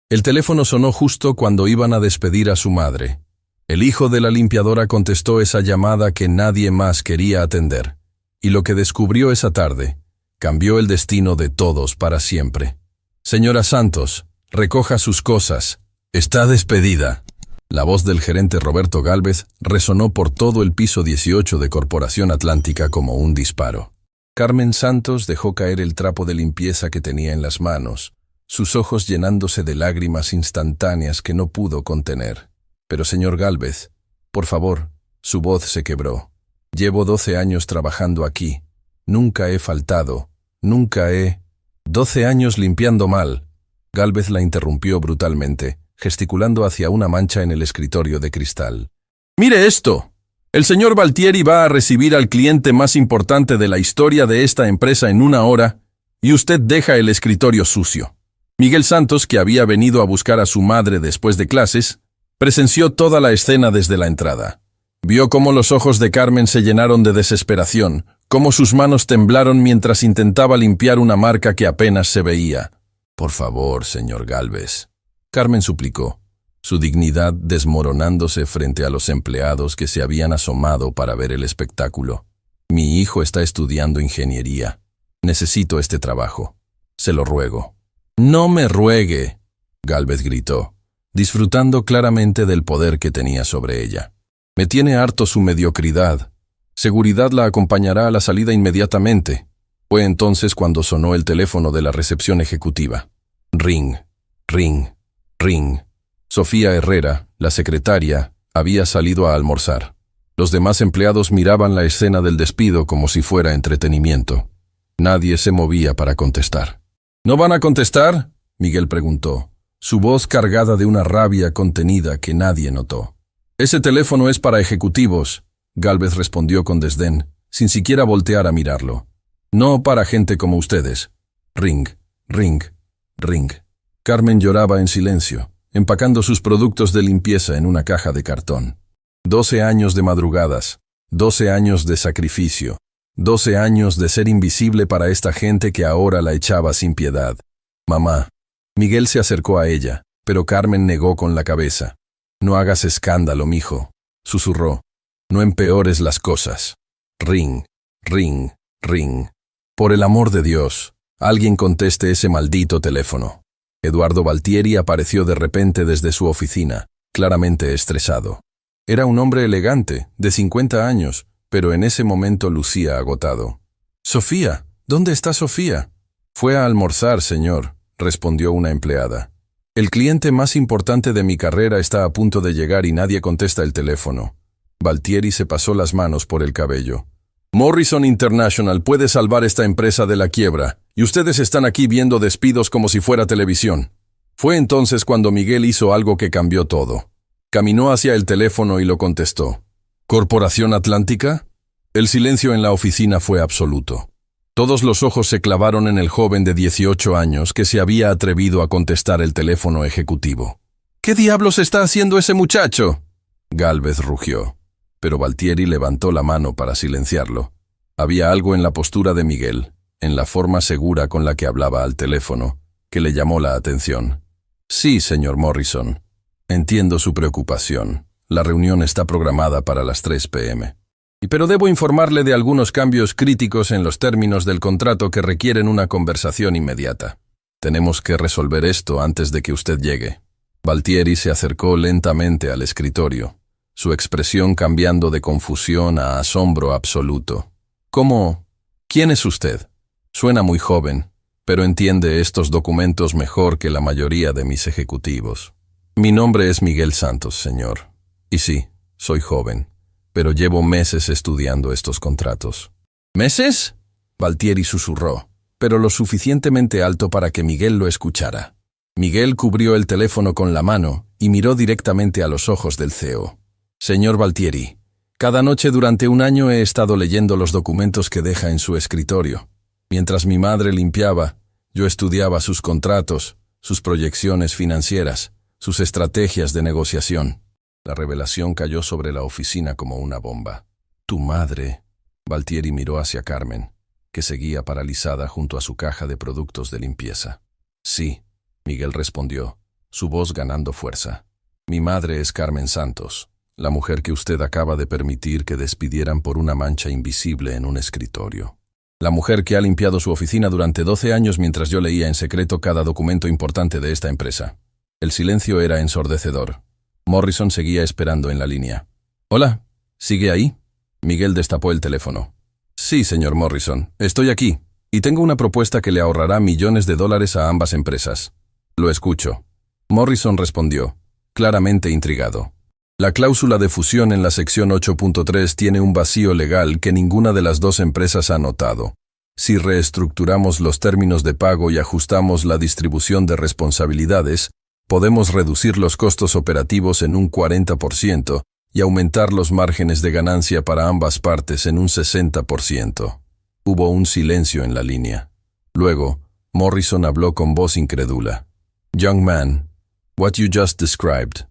El teléfono sonó justo cuando iban a despedir a su madre. El hijo de la limpiadora contestó esa llamada que nadie más quería atender. Y lo que descubrió esa tarde cambió el destino de todos para siempre. Señora Santos, recoja sus cosas. Está despedida. La voz del gerente Roberto Gálvez resonó por todo el piso 18 de Corporación Atlántica como un disparo. Carmen Santos dejó caer el trapo de limpieza que tenía en las manos, sus ojos llenándose de lágrimas instantáneas que no pudo contener. Pero señor Gálvez, por favor, su voz se quebró. Llevo 12 años trabajando aquí. Nunca he faltado. Nunca he... 12 años limpiando mal. Gálvez la interrumpió brutalmente, gesticulando hacia una mancha en el escritorio de cristal. ¡Mire esto! El señor Valtieri va a recibir al cliente más importante de la historia de esta empresa en 1 hora, y usted deja el escritorio sucio. Miguel Santos, que había venido a buscar a su madre después de clases, presenció toda la escena desde la entrada. Vio cómo los ojos de Carmen se llenaron de desesperación, cómo sus manos temblaron mientras intentaba limpiar una marca que apenas se veía. «Por favor, señor Gálvez», Carmen suplicó, su dignidad desmoronándose frente a los empleados que se habían asomado para ver el espectáculo. «Mi hijo está estudiando ingeniería. Necesito este trabajo. Se lo ruego». «No me ruegue», Gálvez gritó, disfrutando claramente del poder que tenía sobre ella. «Me tiene harto su mediocridad. Seguridad la acompañará a la salida inmediatamente». Fue entonces cuando sonó el teléfono de la recepción ejecutiva. Ring, ring, ring. Sofía Herrera, la secretaria, había salido a almorzar. Los demás empleados miraban la escena del despido como si fuera entretenimiento. Nadie se movía para contestar. «¿No van a contestar?», Miguel preguntó, su voz cargada de una rabia contenida que nadie notó. «Ese teléfono es para ejecutivos», Gálvez respondió con desdén, sin siquiera voltear a mirarlo. «No para gente como ustedes. Ring, ring, ring». Carmen lloraba en silencio, empacando sus productos de limpieza en una caja de cartón. 12 años de madrugadas, 12 años de sacrificio, 12 años de ser invisible para esta gente que ahora la echaba sin piedad. «Mamá». Miguel se acercó a ella, pero Carmen negó con la cabeza. «No hagas escándalo, mijo», susurró. «No empeores las cosas. Ring, ring, ring. Por el amor de Dios, alguien conteste ese maldito teléfono». Eduardo Valtieri apareció de repente desde su oficina, claramente estresado. Era un hombre elegante, de 50 años, pero en ese momento lucía agotado. «Sofía, ¿dónde está Sofía?» «Fue a almorzar, señor», respondió una empleada. «El cliente más importante de mi carrera está a punto de llegar y nadie contesta el teléfono». Valtieri se pasó las manos por el cabello. «Morrison International puede salvar esta empresa de la quiebra, y ustedes están aquí viendo despidos como si fuera televisión». Fue entonces cuando Miguel hizo algo que cambió todo. Caminó hacia el teléfono y lo contestó. «¿Corporación Atlántica?» El silencio en la oficina fue absoluto. Todos los ojos se clavaron en el joven de 18 años que se había atrevido a contestar el teléfono ejecutivo. «¿Qué diablos está haciendo ese muchacho?», Gálvez rugió. Pero Valtieri levantó la mano para silenciarlo. Había algo en la postura de Miguel, en la forma segura con la que hablaba al teléfono, que le llamó la atención. «Sí, señor Morrison. Entiendo su preocupación. La reunión está programada para las 3 p.m. Pero debo informarle de algunos cambios críticos en los términos del contrato que requieren una conversación inmediata. Tenemos que resolver esto antes de que usted llegue». Valtieri se acercó lentamente al escritorio, su expresión cambiando de confusión a asombro absoluto. «¿Cómo? ¿Quién es usted? Suena muy joven, pero entiende estos documentos mejor que la mayoría de mis ejecutivos». «Mi nombre es Miguel Santos, señor. Y sí, soy joven, pero llevo meses estudiando estos contratos». «¿Meses?», Valtieri susurró, pero lo suficientemente alto para que Miguel lo escuchara. Miguel cubrió el teléfono con la mano y miró directamente a los ojos del CEO. «Señor Valtieri, cada noche durante 1 año he estado leyendo los documentos que deja en su escritorio. Mientras mi madre limpiaba, yo estudiaba sus contratos, sus proyecciones financieras, sus estrategias de negociación». La revelación cayó sobre la oficina como una bomba. «¿Tu madre?», Valtieri miró hacia Carmen, que seguía paralizada junto a su caja de productos de limpieza. «Sí», Miguel respondió, su voz ganando fuerza. Mi madre es Carmen Santos, la mujer que usted acaba de permitir que despidieran por una mancha invisible en un escritorio. La mujer que ha limpiado su oficina durante 12 años mientras yo leía en secreto cada documento importante de esta empresa. El silencio era ensordecedor. Morrison seguía esperando en la línea. «Hola, ¿sigue ahí?» Miguel destapó el teléfono. «Sí, señor Morrison, estoy aquí, y tengo una propuesta que le ahorrará millones de dólares a ambas empresas». «Lo escucho». Morrison respondió, claramente intrigado. La cláusula de fusión en la sección 8.3 tiene un vacío legal que ninguna de las dos empresas ha notado. Si reestructuramos los términos de pago y ajustamos la distribución de responsabilidades, podemos reducir los costos operativos en un 40% y aumentar los márgenes de ganancia para ambas partes en un 60%. Hubo un silencio en la línea. Luego, Morrison habló con voz incrédula. «Young man, what you just described.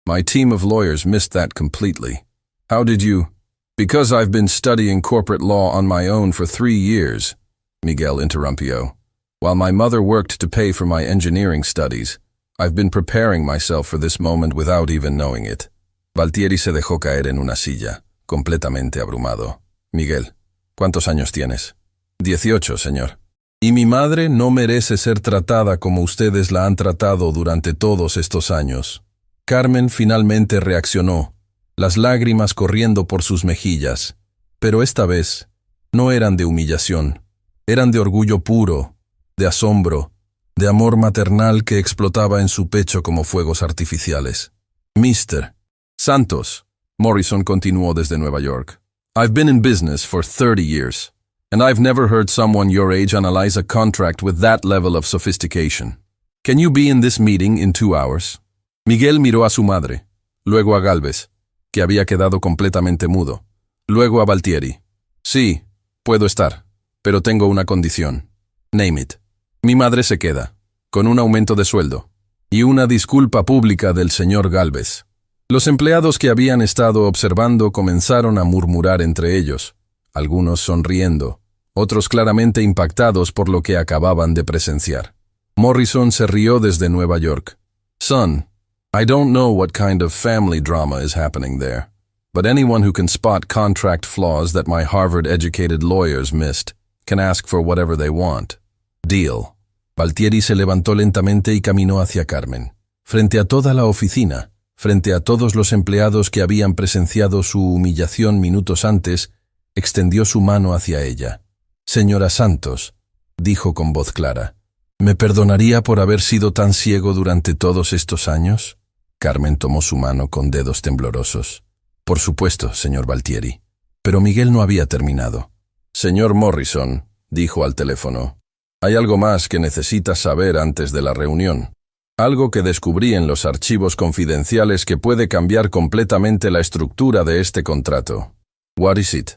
My team of lawyers missed that completely. How did you—" "Because I've been studying corporate law on my own for 3 years, Miguel interrumpió. While my mother worked to pay for my engineering studies, I've been preparing myself for this moment without even knowing it. Valtieri se dejó caer en una silla, completamente abrumado. Miguel, ¿cuántos años tienes? 18, señor. Y mi madre no merece ser tratada como ustedes la han tratado durante todos estos años. Carmen finalmente reaccionó, las lágrimas corriendo por sus mejillas, pero esta vez no eran de humillación, eran de orgullo puro, de asombro, de amor maternal que explotaba en su pecho como fuegos artificiales. Mr. Santos, Morrison continuó desde Nueva York. I've been in business for 30 years, and I've never heard someone your age analyze a contract with that level of sophistication. Can you be in this meeting in 2 hours? Miguel miró a su madre, luego a Gálvez, que había quedado completamente mudo, luego a Valtieri. Sí, puedo estar, pero tengo una condición. Name it. Mi madre se queda, con un aumento de sueldo, y una disculpa pública del señor Gálvez. Los empleados que habían estado observando comenzaron a murmurar entre ellos, algunos sonriendo, otros claramente impactados por lo que acababan de presenciar. Morrison se rió desde Nueva York. Son, I don't know what kind of family drama is happening there, but anyone who can spot contract flaws that my Harvard-educated lawyers missed can ask for whatever they want. Deal. Valtieri se levantó lentamente y caminó hacia Carmen. Frente a toda la oficina, frente a todos los empleados que habían presenciado su humillación minutos antes, extendió su mano hacia ella. «Señora Santos», dijo con voz clara, «¿me perdonaría por haber sido tan ciego durante todos estos años?» Carmen tomó su mano con dedos temblorosos. «Por supuesto, señor Valtieri». Pero Miguel no había terminado. «Señor Morrison», dijo al teléfono, «hay algo más que necesitas saber antes de la reunión. Algo que descubrí en los archivos confidenciales que puede cambiar completamente la estructura de este contrato». «What is it?»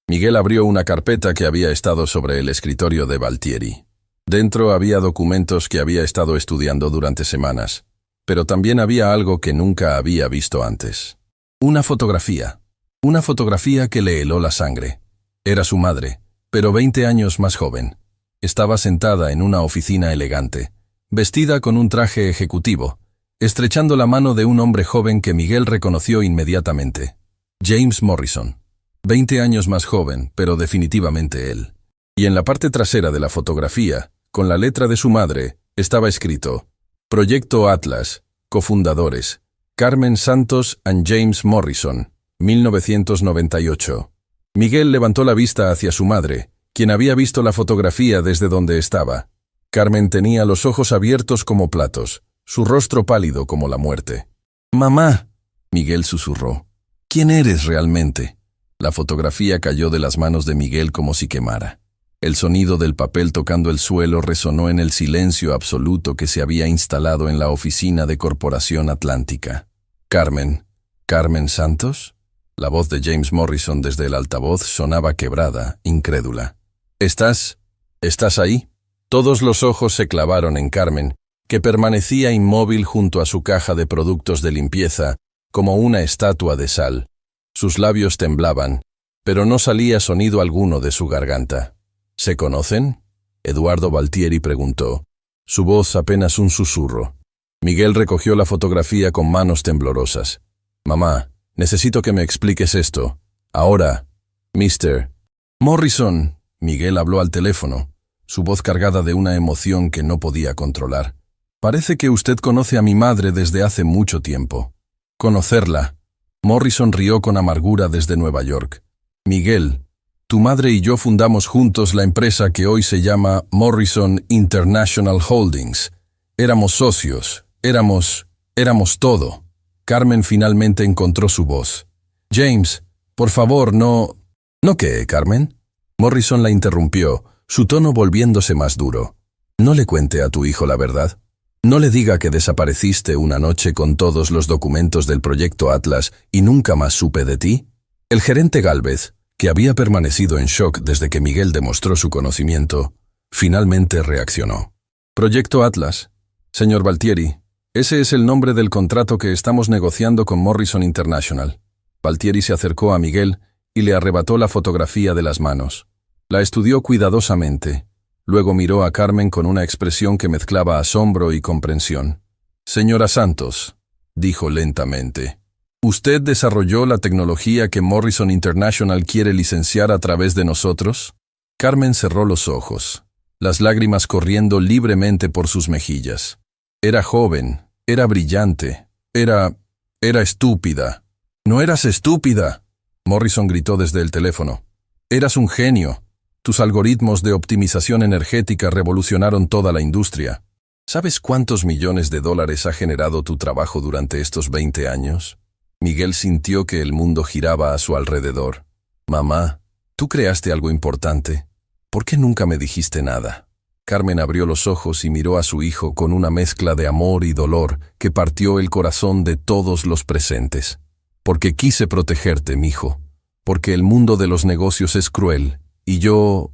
Miguel abrió una carpeta que había estado sobre el escritorio de Valtieri. Dentro había documentos que había estado estudiando durante semanas, pero también había algo que nunca había visto antes. Una fotografía que le heló la sangre. Era su madre, pero 20 años más joven. Estaba sentada en una oficina elegante, vestida con un traje ejecutivo, estrechando la mano de un hombre joven que Miguel reconoció inmediatamente. James Morrison. 20 años más joven, pero definitivamente él. Y en la parte trasera de la fotografía, con la letra de su madre, estaba escrito: Proyecto Atlas, cofundadores, Carmen Santos and James Morrison, 1998. Miguel levantó la vista hacia su madre, quien había visto la fotografía desde donde estaba. Carmen tenía los ojos abiertos como platos, su rostro pálido como la muerte. «Mamá», Miguel susurró, «¿quién eres realmente?» La fotografía cayó de las manos de Miguel como si quemara. El sonido del papel tocando el suelo resonó en el silencio absoluto que se había instalado en la oficina de Corporación Atlántica. «¿Carmen Santos?» La voz de James Morrison desde el altavoz sonaba quebrada, incrédula. ¿Estás ahí?» Todos los ojos se clavaron en Carmen, que permanecía inmóvil junto a su caja de productos de limpieza, como una estatua de sal. Sus labios temblaban, pero no salía sonido alguno de su garganta. «¿Se conocen?», Eduardo Valtieri preguntó, su voz apenas un susurro. Miguel recogió la fotografía con manos temblorosas. Mamá, necesito que me expliques esto. Ahora, Mr. Morrison. Miguel habló al teléfono, su voz cargada de una emoción que no podía controlar. Parece que usted conoce a mi madre desde hace mucho tiempo. Conocerla. Morrison rió con amargura desde Nueva York. Miguel, tu madre y yo fundamos juntos la empresa que hoy se llama Morrison International Holdings. Éramos socios, éramos todo. Carmen finalmente encontró su voz. James, por favor, no... ¿No qué, Carmen? Morrison la interrumpió, su tono volviéndose más duro. No le cuente a tu hijo la verdad. No le diga que desapareciste una noche con todos los documentos del proyecto Atlas y nunca más supe de ti. El gerente Gálvez, que había permanecido en shock desde que Miguel demostró su conocimiento, finalmente reaccionó. Proyecto Atlas. Señor Valtieri, ese es el nombre del contrato que estamos negociando con Morrison International. Valtieri se acercó a Miguel y le arrebató la fotografía de las manos. La estudió cuidadosamente. Luego miró a Carmen con una expresión que mezclaba asombro y comprensión. Señora Santos, dijo lentamente, ¿usted desarrolló la tecnología que Morrison International quiere licenciar a través de nosotros? Carmen cerró los ojos, las lágrimas corriendo libremente por sus mejillas. Era joven, era brillante, era estúpida. No eras estúpida, Morrison gritó desde el teléfono. Eras un genio. Tus algoritmos de optimización energética revolucionaron toda la industria. ¿Sabes cuántos millones de dólares ha generado tu trabajo durante estos 20 años? Miguel sintió que el mundo giraba a su alrededor. Mamá, tú creaste algo importante. ¿Por qué nunca me dijiste nada? Carmen abrió los ojos y miró a su hijo con una mezcla de amor y dolor que partió el corazón de todos los presentes. Porque quise protegerte, mijo. Porque el mundo de los negocios es cruel. Y yo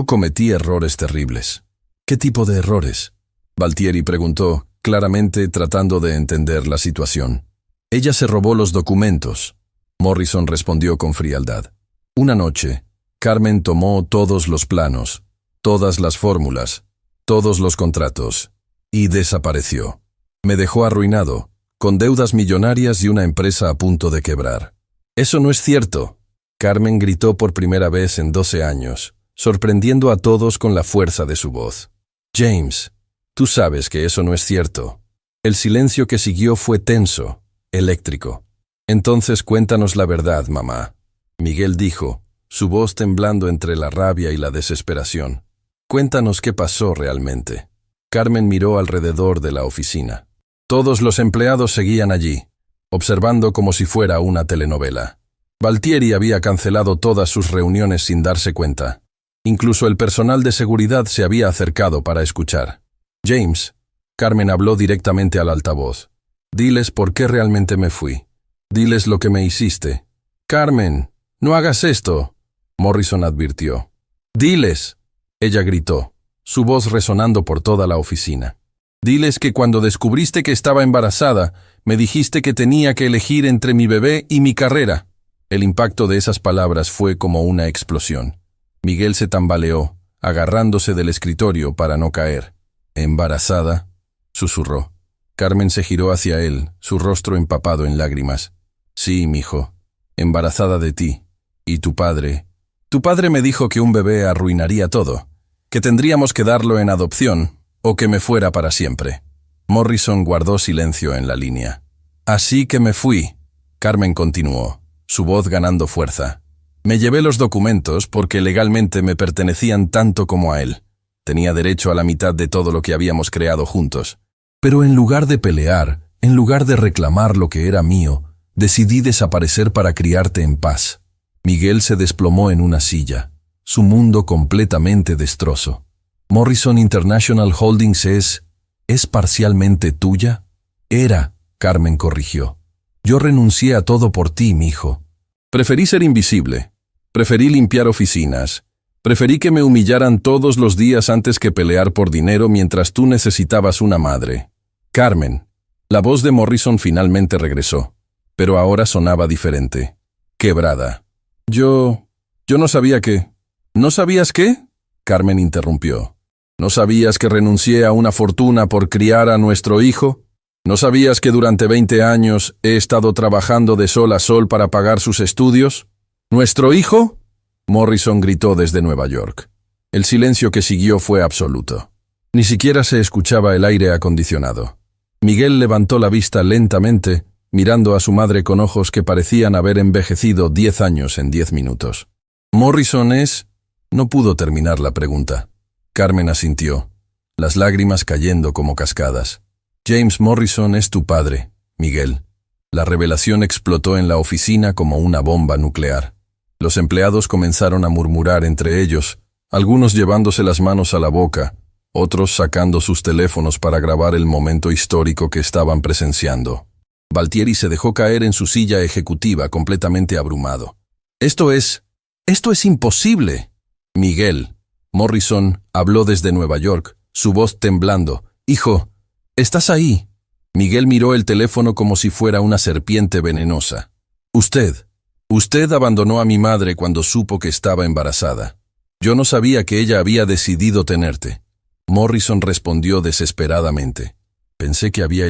cometí errores terribles. ¿Qué tipo de errores? Valtieri preguntó, claramente tratando de entender la situación. Ella se robó los documentos. Morrison respondió con frialdad. Una noche, Carmen tomó todos los planos, todas las fórmulas, todos los contratos, y desapareció. Me dejó arruinado, con deudas millonarias y una empresa a punto de quebrar. Eso no es cierto. Carmen gritó por primera vez en 12 años, sorprendiendo a todos con la fuerza de su voz. James, tú sabes que eso no es cierto. El silencio que siguió fue tenso, eléctrico. Entonces cuéntanos la verdad, mamá. Miguel dijo, su voz temblando entre la rabia y la desesperación. Cuéntanos qué pasó realmente. Carmen miró alrededor de la oficina. Todos los empleados seguían allí, observando como si fuera una telenovela. Valtieri había cancelado todas sus reuniones sin darse cuenta. Incluso el personal de seguridad se había acercado para escuchar. James, Carmen habló directamente al altavoz. Diles por qué realmente me fui. Diles lo que me hiciste. Carmen, no hagas esto, Morrison advirtió. Diles, ella gritó, su voz resonando por toda la oficina. Diles que cuando descubriste que estaba embarazada, me dijiste que tenía que elegir entre mi bebé y mi carrera. El impacto de esas palabras fue como una explosión. Miguel se tambaleó, agarrándose del escritorio para no caer. ¿Embarazada?, susurró. Carmen se giró hacia él, su rostro empapado en lágrimas. Sí, mijo, embarazada de ti. ¿Y tu padre? Tu padre me dijo que un bebé arruinaría todo, que tendríamos que darlo en adopción o que me fuera para siempre. Morrison guardó silencio en la línea. Así que me fui, Carmen continuó, su voz ganando fuerza. Me llevé los documentos porque legalmente me pertenecían tanto como a él. Tenía derecho a la mitad de todo lo que habíamos creado juntos. Pero en lugar de pelear, en lugar de reclamar lo que era mío, decidí desaparecer para criarte en paz. Miguel se desplomó en una silla, su mundo completamente destrozo. ¿Morrison International Holdings es parcialmente tuya? Era, Carmen corrigió. Yo renuncié a todo por ti, mijo. Preferí ser invisible. Preferí limpiar oficinas. Preferí que me humillaran todos los días antes que pelear por dinero mientras tú necesitabas una madre. Carmen. La voz de Morrison finalmente regresó, pero ahora sonaba diferente. Quebrada. Yo no sabía que... ¿No sabías qué? Carmen interrumpió. ¿No sabías que renuncié a una fortuna por criar a nuestro hijo? ¿No sabías que durante 20 años he estado trabajando de sol a sol para pagar sus estudios? ¿Nuestro hijo? Morrison gritó desde Nueva York. El silencio que siguió fue absoluto. Ni siquiera se escuchaba el aire acondicionado. Miguel levantó la vista lentamente, mirando a su madre con ojos que parecían haber envejecido 10 años en 10 minutos. «¿Morrison es...?» No pudo terminar la pregunta. Carmen asintió, las lágrimas cayendo como cascadas. «James Morrison es tu padre, Miguel». La revelación explotó en la oficina como una bomba nuclear. Los empleados comenzaron a murmurar entre ellos, algunos llevándose las manos a la boca, otros sacando sus teléfonos para grabar el momento histórico que estaban presenciando. Valtieri se dejó caer en su silla ejecutiva completamente abrumado. «Esto es imposible». «Miguel», Morrison habló desde Nueva York, su voz temblando. «Hijo, ¿estás ahí?» Miguel miró el teléfono como si fuera una serpiente venenosa. Usted abandonó a mi madre cuando supo que estaba embarazada. Yo no sabía que ella había decidido tenerte». Morrison respondió desesperadamente. Pensé que había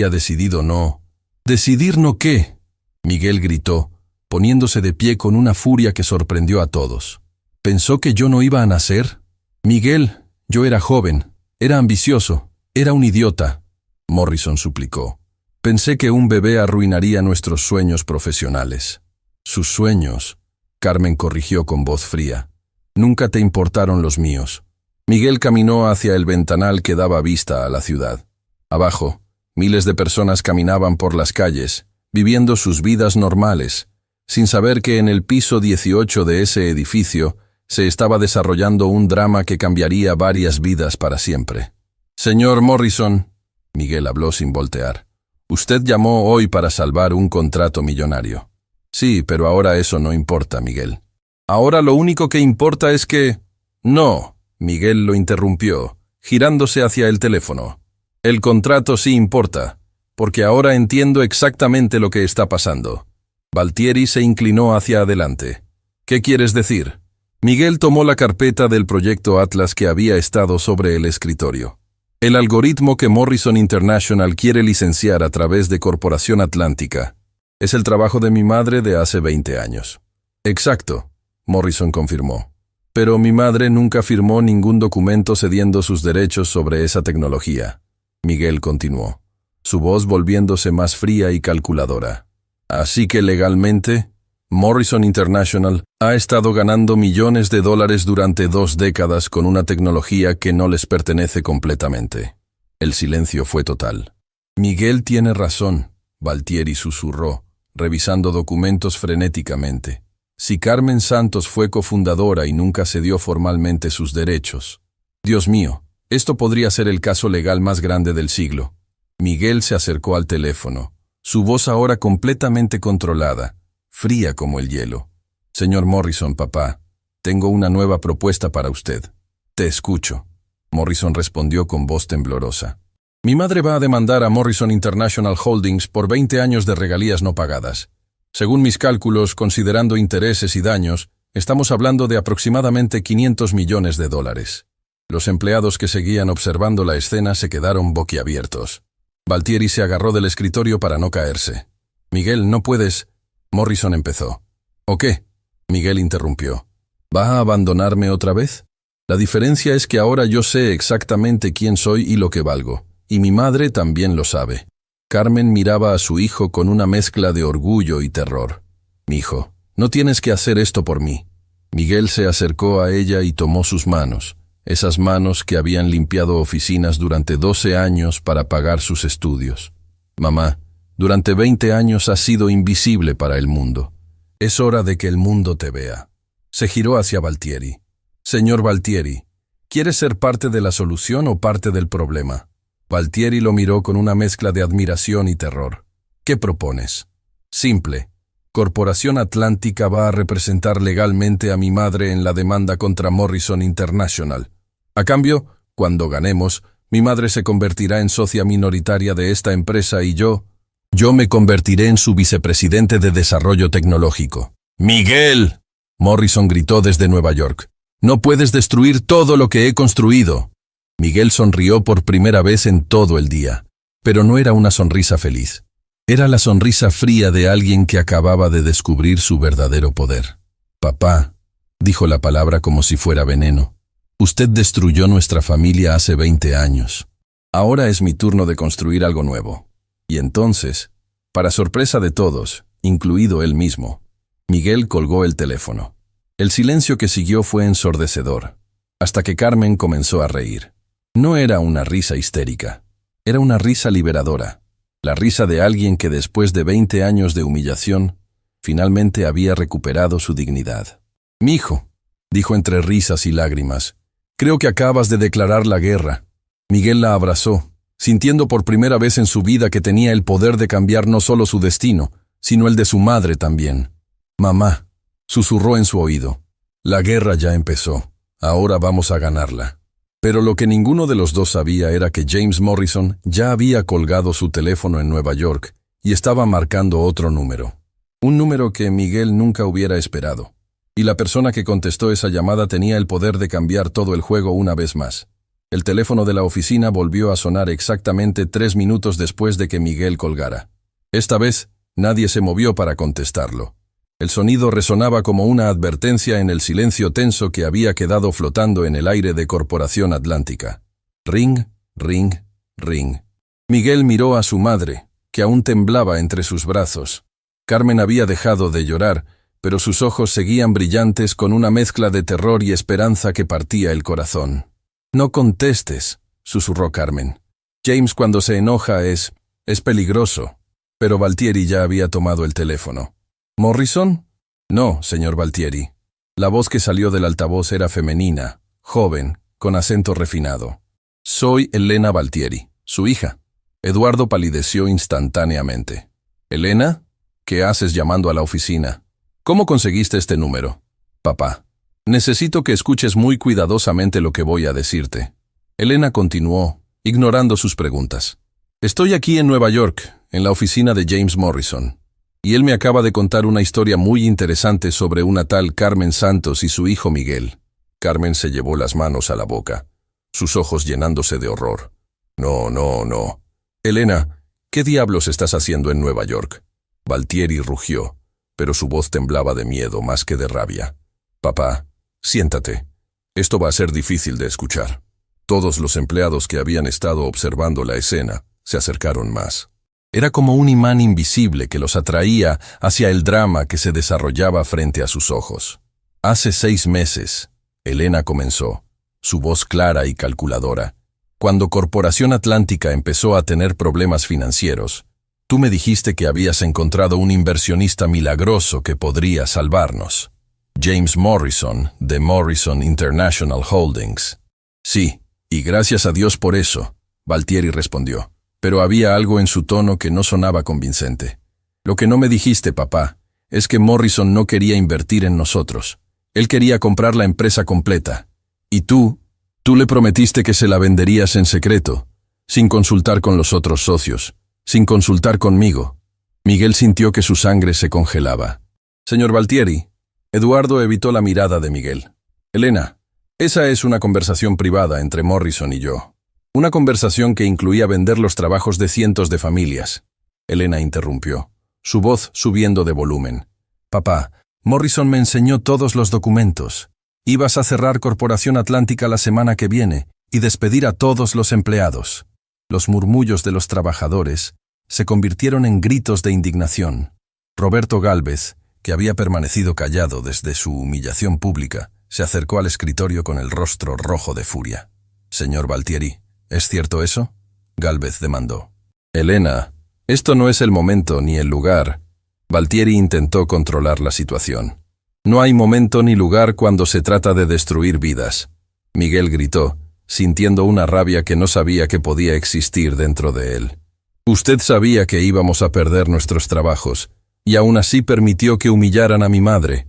decidido no. «¿Decidir no qué?», Miguel gritó, poniéndose de pie con una furia que sorprendió a todos. «¿Pensó que yo no iba a nacer?» «Miguel, yo era joven, era ambicioso, era un idiota», Morrison suplicó. «Pensé que un bebé arruinaría nuestros sueños profesionales». «Sus sueños», Carmen corrigió con voz fría. «Nunca te importaron los míos». Miguel caminó hacia el ventanal que daba vista a la ciudad. Abajo, miles de personas caminaban por las calles, viviendo sus vidas normales, sin saber que en el piso 18 de ese edificio se estaba desarrollando un drama que cambiaría varias vidas para siempre. «Señor Morrison», Miguel habló sin voltear, «usted llamó hoy para salvar un contrato millonario». «Sí, pero ahora eso no importa, Miguel. Ahora lo único que importa es que...» «No», Miguel lo interrumpió, girándose hacia el teléfono. «El contrato sí importa, porque ahora entiendo exactamente lo que está pasando». Valtieri se inclinó hacia adelante. «¿Qué quieres decir?» Miguel tomó la carpeta del proyecto Atlas que había estado sobre el escritorio. «El algoritmo que Morrison International quiere licenciar a través de Corporación Atlántica. Es el trabajo de mi madre de hace 20 años». «Exacto», Morrison confirmó. «Pero mi madre nunca firmó ningún documento cediendo sus derechos sobre esa tecnología». Miguel continuó, su voz volviéndose más fría y calculadora. «Así que legalmente, Morrison International ha estado ganando millones de dólares durante 2 décadas con una tecnología que no les pertenece completamente». El silencio fue total. «Miguel tiene razón», Valtieri susurró, revisando documentos frenéticamente. «Si Carmen Santos fue cofundadora y nunca cedió formalmente sus derechos. Dios mío, esto podría ser el caso legal más grande del siglo». Miguel se acercó al teléfono, su voz ahora completamente controlada, fría como el hielo. «Señor Morrison, papá, tengo una nueva propuesta para usted». «Te escucho», Morrison respondió con voz temblorosa. «Mi madre va a demandar a Morrison International Holdings por 20 años de regalías no pagadas. Según mis cálculos, considerando intereses y daños, estamos hablando de aproximadamente $500 millones. Los empleados que seguían observando la escena se quedaron boquiabiertos. Valtieri se agarró del escritorio para no caerse. «Miguel, no puedes...» Morrison empezó. «¿O qué?», Miguel interrumpió. «¿Va a abandonarme otra vez? La diferencia es que ahora yo sé exactamente quién soy y lo que valgo, y mi madre también lo sabe». Carmen miraba a su hijo con una mezcla de orgullo y terror. «Mijo, no tienes que hacer esto por mí». Miguel se acercó a ella y tomó sus manos, esas manos que habían limpiado oficinas durante 12 años para pagar sus estudios. «Mamá, durante 20 años has sido invisible para el mundo. Es hora de que el mundo te vea». Se giró hacia Valtieri. «Señor Valtieri, ¿quieres ser parte de la solución o parte del problema?» Valtieri lo miró con una mezcla de admiración y terror. «¿Qué propones?» «Simple. Corporación Atlántica va a representar legalmente a mi madre en la demanda contra Morrison International. A cambio, cuando ganemos, mi madre se convertirá en socia minoritaria de esta empresa y yo me convertiré en su vicepresidente de desarrollo tecnológico». «¡Miguel!», Morrison gritó desde Nueva York. «No puedes destruir todo lo que he construido». Miguel sonrió por primera vez en todo el día, pero no era una sonrisa feliz. Era la sonrisa fría de alguien que acababa de descubrir su verdadero poder. Papá, dijo la palabra como si fuera veneno. Usted destruyó nuestra familia hace 20 años. Ahora es mi turno de construir algo nuevo. Y entonces, para sorpresa de todos, incluido él mismo, Miguel colgó el teléfono. El silencio que siguió fue ensordecedor, hasta que Carmen comenzó a reír. No era una risa histérica, era una risa liberadora, la risa de alguien que después de 20 años de humillación, finalmente había recuperado su dignidad. «Mijo», dijo entre risas y lágrimas, «creo que acabas de declarar la guerra». Miguel la abrazó, sintiendo por primera vez en su vida que tenía el poder de cambiar no solo su destino, sino el de su madre también. «Mamá», susurró en su oído, «la guerra ya empezó, ahora vamos a ganarla». Pero lo que ninguno de los dos sabía era que James Morrison ya había colgado su teléfono en Nueva York y estaba marcando otro número. Un número que Miguel nunca hubiera esperado. Y la persona que contestó esa llamada tenía el poder de cambiar todo el juego una vez más. El teléfono de la oficina volvió a sonar exactamente 3 minutos después de que Miguel colgara. Esta vez, nadie se movió para contestarlo. El sonido resonaba como una advertencia en el silencio tenso que había quedado flotando en el aire de Corporación Atlántica. Ring, ring, ring. Miguel miró a su madre, que aún temblaba entre sus brazos. Carmen había dejado de llorar, pero sus ojos seguían brillantes con una mezcla de terror y esperanza que partía el corazón. «No contestes», susurró Carmen. «James cuando se enoja es peligroso». Pero Valtieri ya había tomado el teléfono. «¿Morrison?» «No, señor Valtieri». La voz que salió del altavoz era femenina, joven, con acento refinado. «Soy Elena Valtieri, su hija». Eduardo palideció instantáneamente. «¿Elena? ¿Qué haces llamando a la oficina? ¿Cómo conseguiste este número?» «Papá, necesito que escuches muy cuidadosamente lo que voy a decirte». Elena continuó, ignorando sus preguntas. «Estoy aquí en Nueva York, en la oficina de James Morrison. Y él me acaba de contar una historia muy interesante sobre una tal Carmen Santos y su hijo Miguel». Carmen se llevó las manos a la boca, sus ojos llenándose de horror. «No, no, no. Elena, ¿qué diablos estás haciendo en Nueva York?» Valtieri rugió, pero su voz temblaba de miedo más que de rabia. «Papá, siéntate. Esto va a ser difícil de escuchar». Todos los empleados que habían estado observando la escena se acercaron más. Era como un imán invisible que los atraía hacia el drama que se desarrollaba frente a sus ojos. «Hace 6 meses», Elena comenzó, su voz clara y calculadora, «cuando Corporación Atlántica empezó a tener problemas financieros, tú me dijiste que habías encontrado un inversionista milagroso que podría salvarnos. James Morrison, de Morrison International Holdings». «Sí, y gracias a Dios por eso», Valtieri respondió. Pero había algo en su tono que no sonaba convincente. «Lo que no me dijiste, papá, es que Morrison no quería invertir en nosotros. Él quería comprar la empresa completa. Y tú le prometiste que se la venderías en secreto, sin consultar con los otros socios, sin consultar conmigo». Miguel sintió que su sangre se congelaba. «Señor Valtieri», Eduardo evitó la mirada de Miguel. «Elena, esa es una conversación privada entre Morrison y yo. Una conversación que incluía vender los trabajos de cientos de familias». Elena interrumpió, su voz subiendo de volumen. «Papá, Morrison me enseñó todos los documentos. Ibas a cerrar Corporación Atlántica la semana que viene y despedir a todos los empleados». Los murmullos de los trabajadores se convirtieron en gritos de indignación. Roberto Gálvez, que había permanecido callado desde su humillación pública, se acercó al escritorio con el rostro rojo de furia. «Señor Valtieri, ¿es cierto eso?», Gálvez demandó. «Elena, esto no es el momento ni el lugar». Valtieri intentó controlar la situación. «No hay momento ni lugar cuando se trata de destruir vidas». Miguel gritó, sintiendo una rabia que no sabía que podía existir dentro de él. «Usted sabía que íbamos a perder nuestros trabajos, y aún así permitió que humillaran a mi madre».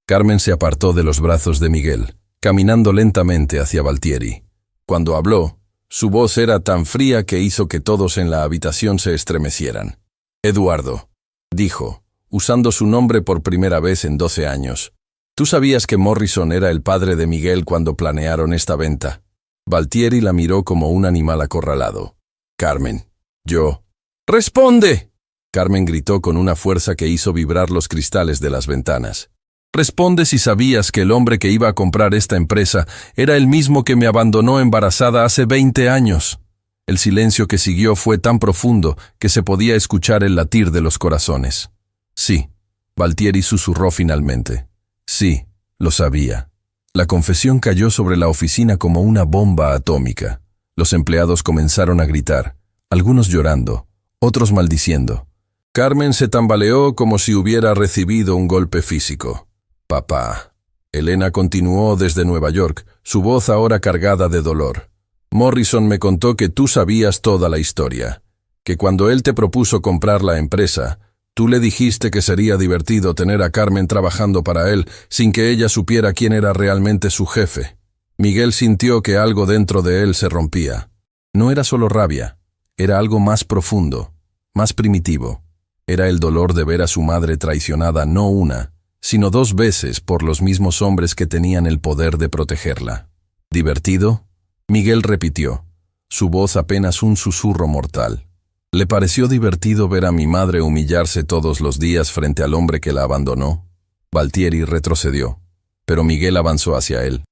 Carmen se apartó de los brazos de Miguel, caminando lentamente hacia Valtieri. Cuando habló, su voz era tan fría que hizo que todos en la habitación se estremecieran. «Eduardo», dijo, usando su nombre por primera vez en 12 años, «¿tú sabías que Morrison era el padre de Miguel cuando planearon esta venta?» Valtieri la miró como un animal acorralado. Carmen, yo. ¡Responde! Carmen gritó con una fuerza que hizo vibrar los cristales de las ventanas. Responde si sabías que el hombre que iba a comprar esta empresa era el mismo que me abandonó embarazada hace 20 años. El silencio que siguió fue tan profundo que se podía escuchar el latir de los corazones. Sí, Valtieri susurró finalmente. Sí, lo sabía. La confesión cayó sobre la oficina como una bomba atómica. Los empleados comenzaron a gritar, algunos llorando, otros maldiciendo. Carmen se tambaleó como si hubiera recibido un golpe físico. Papá. Elena continuó desde Nueva York, su voz ahora cargada de dolor. Morrison me contó que tú sabías toda la historia, que cuando él te propuso comprar la empresa, tú le dijiste que sería divertido tener a Carmen trabajando para él sin que ella supiera quién era realmente su jefe. Miguel sintió que algo dentro de él se rompía. No era solo rabia, era algo más profundo, más primitivo. Era el dolor de ver a su madre traicionada no una, sino 2 veces por los mismos hombres que tenían el poder de protegerla. ¿Divertido? Miguel repitió, su voz apenas un susurro mortal. ¿Le pareció divertido ver a mi madre humillarse todos los días frente al hombre que la abandonó? Valtieri retrocedió, pero Miguel avanzó hacia él.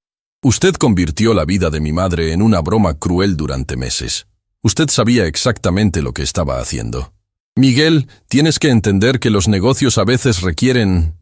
Usted convirtió la vida de mi madre en una broma cruel durante meses. Usted sabía exactamente lo que estaba haciendo. Miguel, tienes que entender que los negocios a veces requieren...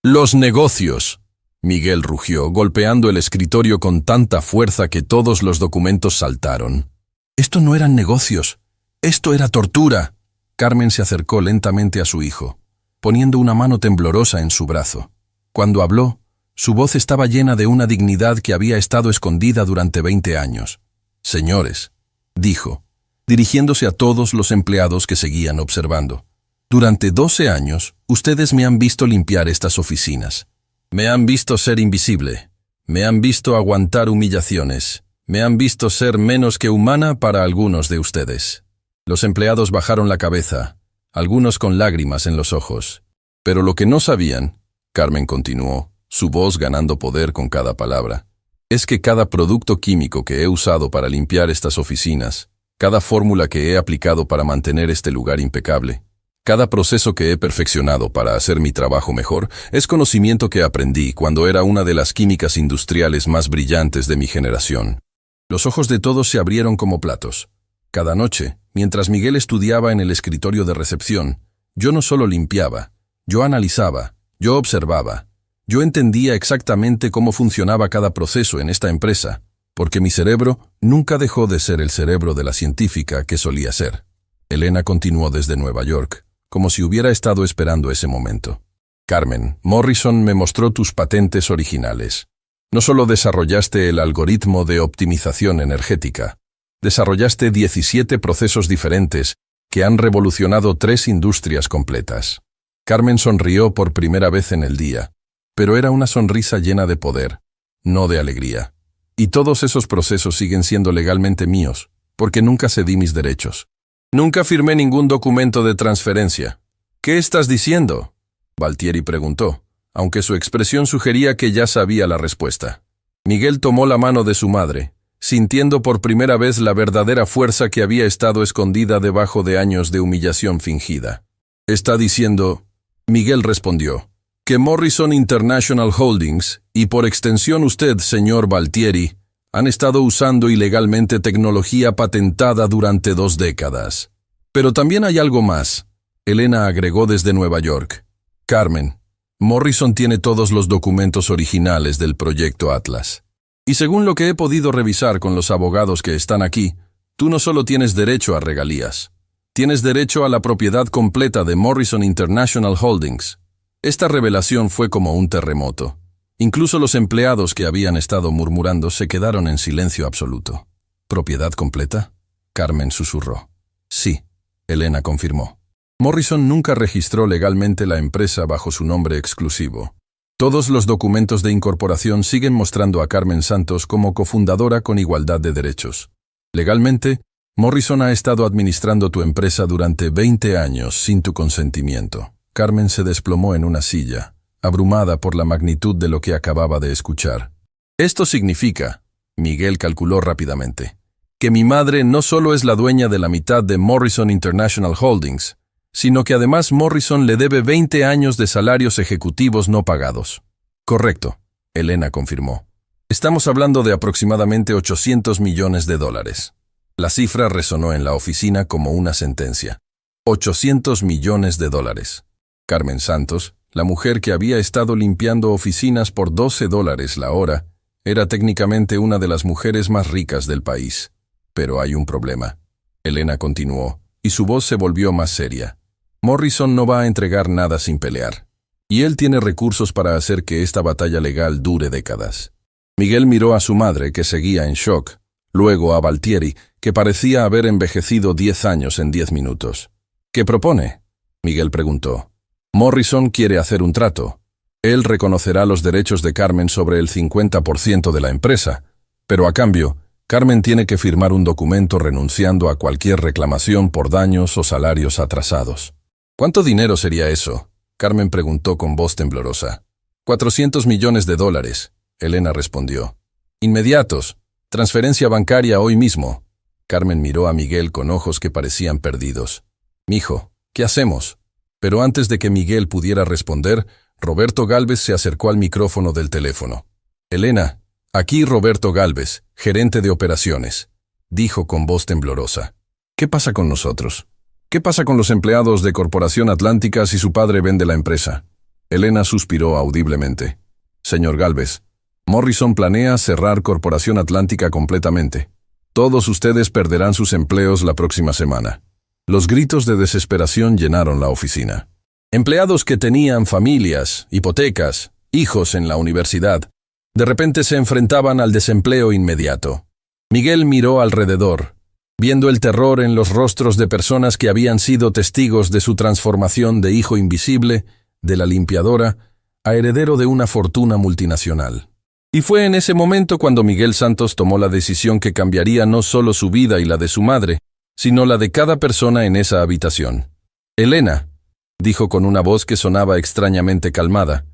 ¡Los negocios! Miguel rugió, golpeando el escritorio con tanta fuerza que todos los documentos saltaron. Esto no eran negocios. Esto era tortura. Carmen se acercó lentamente a su hijo, poniendo una mano temblorosa en su brazo. Cuando habló, su voz estaba llena de una dignidad que había estado escondida durante 20 años. Señores, dijo, dirigiéndose a todos los empleados que seguían observando. Durante 12 años, ustedes me han visto limpiar estas oficinas. Me han visto ser invisible. Me han visto aguantar humillaciones. Me han visto ser menos que humana para algunos de ustedes. Los empleados bajaron la cabeza, algunos con lágrimas en los ojos. Pero lo que no sabían, Carmen continuó, su voz ganando poder con cada palabra, es que cada producto químico que he usado para limpiar estas oficinas, cada fórmula que he aplicado para mantener este lugar impecable, cada proceso que he perfeccionado para hacer mi trabajo mejor, es conocimiento que aprendí cuando era una de las químicas industriales más brillantes de mi generación. Los ojos de todos se abrieron como platos. Cada noche, mientras Miguel estudiaba en el escritorio de recepción, yo no solo limpiaba, yo analizaba, yo observaba, yo entendía exactamente cómo funcionaba cada proceso en esta empresa, porque mi cerebro nunca dejó de ser el cerebro de la científica que solía ser. Elena continuó desde Nueva York, como si hubiera estado esperando ese momento. Carmen, Morrison me mostró tus patentes originales. No solo desarrollaste el algoritmo de optimización energética, desarrollaste 17 procesos diferentes que han revolucionado 3 industrias completas. Carmen sonrió por primera vez en el día, pero era una sonrisa llena de poder, no de alegría. Y todos esos procesos siguen siendo legalmente míos, porque nunca cedí mis derechos. Nunca firmé ningún documento de transferencia. ¿Qué estás diciendo? Valtieri preguntó, aunque su expresión sugería que ya sabía la respuesta. Miguel tomó la mano de su madre, sintiendo por primera vez la verdadera fuerza que había estado escondida debajo de años de humillación fingida. Está diciendo, Miguel respondió, que Morrison International Holdings, y por extensión usted, señor Valtieri, han estado usando ilegalmente tecnología patentada durante 2 décadas. Pero también hay algo más, Elena agregó desde Nueva York. Carmen, Morrison tiene todos los documentos originales del proyecto Atlas. Y según lo que he podido revisar con los abogados que están aquí, tú no solo tienes derecho a regalías, tienes derecho a la propiedad completa de Morrison International Holdings. Esta revelación fue como un terremoto. Incluso los empleados que habían estado murmurando se quedaron en silencio absoluto. ¿Propiedad completa? Carmen susurró. Sí, Elena confirmó. Morrison nunca registró legalmente la empresa bajo su nombre exclusivo. Todos los documentos de incorporación siguen mostrando a Carmen Santos como cofundadora con igualdad de derechos. Legalmente, Morrison ha estado administrando tu empresa durante 20 años sin tu consentimiento. Carmen se desplomó en una silla, abrumada por la magnitud de lo que acababa de escuchar. Esto significa, Miguel calculó rápidamente. Que mi madre no solo es la dueña de la mitad de Morrison International Holdings, sino que además Morrison le debe 20 años de salarios ejecutivos no pagados. Correcto, Elena confirmó. Estamos hablando de aproximadamente 800 millones de dólares. La cifra resonó en la oficina como una sentencia. 800 millones de dólares. Carmen Santos, la mujer que había estado limpiando oficinas por $12 la hora, era técnicamente una de las mujeres más ricas del país. Pero hay un problema. Elena continuó, y su voz se volvió más seria. Morrison no va a entregar nada sin pelear. Y él tiene recursos para hacer que esta batalla legal dure décadas. Miguel miró a su madre, que seguía en shock, luego a Valtieri, que parecía haber envejecido 10 años en 10 minutos. ¿Qué propone?, Miguel preguntó. Morrison quiere hacer un trato. Él reconocerá los derechos de Carmen sobre el 50% de la empresa, pero a cambio, Carmen tiene que firmar un documento renunciando a cualquier reclamación por daños o salarios atrasados. ¿Cuánto dinero sería eso?, Carmen preguntó con voz temblorosa. 400 millones de dólares, Elena respondió. Inmediatos. Transferencia bancaria hoy mismo. Carmen miró a Miguel con ojos que parecían perdidos. Mijo, ¿qué hacemos? Pero antes de que Miguel pudiera responder, Roberto Gálvez se acercó al micrófono del teléfono. Elena, aquí Roberto Gálvez, gerente de operaciones, dijo con voz temblorosa. ¿Qué pasa con nosotros? ¿Qué pasa con los empleados de Corporación Atlántica si su padre vende la empresa? Elena suspiró audiblemente. Señor Gálvez, Morrison planea cerrar Corporación Atlántica completamente. Todos ustedes perderán sus empleos la próxima semana. Los gritos de desesperación llenaron la oficina. Empleados que tenían familias, hipotecas, hijos en la universidad, de repente se enfrentaban al desempleo inmediato. Miguel miró alrededor, viendo el terror en los rostros de personas que habían sido testigos de su transformación de hijo invisible, de la limpiadora, a heredero de una fortuna multinacional. Y fue en ese momento cuando Miguel Santos tomó la decisión que cambiaría no solo su vida y la de su madre, sino la de cada persona en esa habitación. Elena, dijo con una voz que sonaba extrañamente calmada,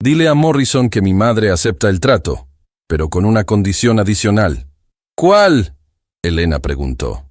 dile a Morrison que mi madre acepta el trato, pero con una condición adicional. ¿Cuál?, Elena preguntó.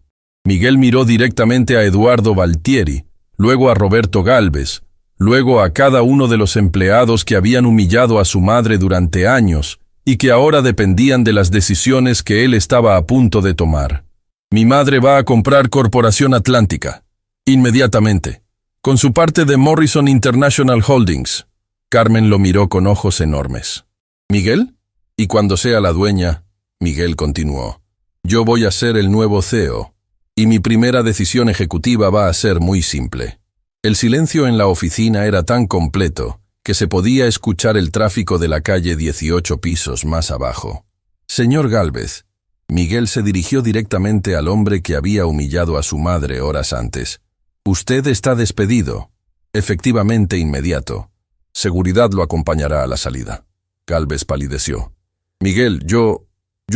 Miguel miró directamente a Eduardo Valtieri, luego a Roberto Gálvez, luego a cada uno de los empleados que habían humillado a su madre durante años y que ahora dependían de las decisiones que él estaba a punto de tomar. Mi madre va a comprar Corporación Atlántica, inmediatamente, con su parte de Morrison International Holdings. Carmen lo miró con ojos enormes. ¿Miguel? Y cuando sea la dueña, Miguel continuó. Yo voy a ser el nuevo CEO, y mi primera decisión ejecutiva va a ser muy simple. El silencio en la oficina era tan completo que se podía escuchar el tráfico de la calle 18 pisos más abajo. Señor Gálvez, Miguel se dirigió directamente al hombre que había humillado a su madre horas antes. Usted está despedido. Efectivamente inmediato. Seguridad lo acompañará a la salida. Gálvez palideció. Miguel, yo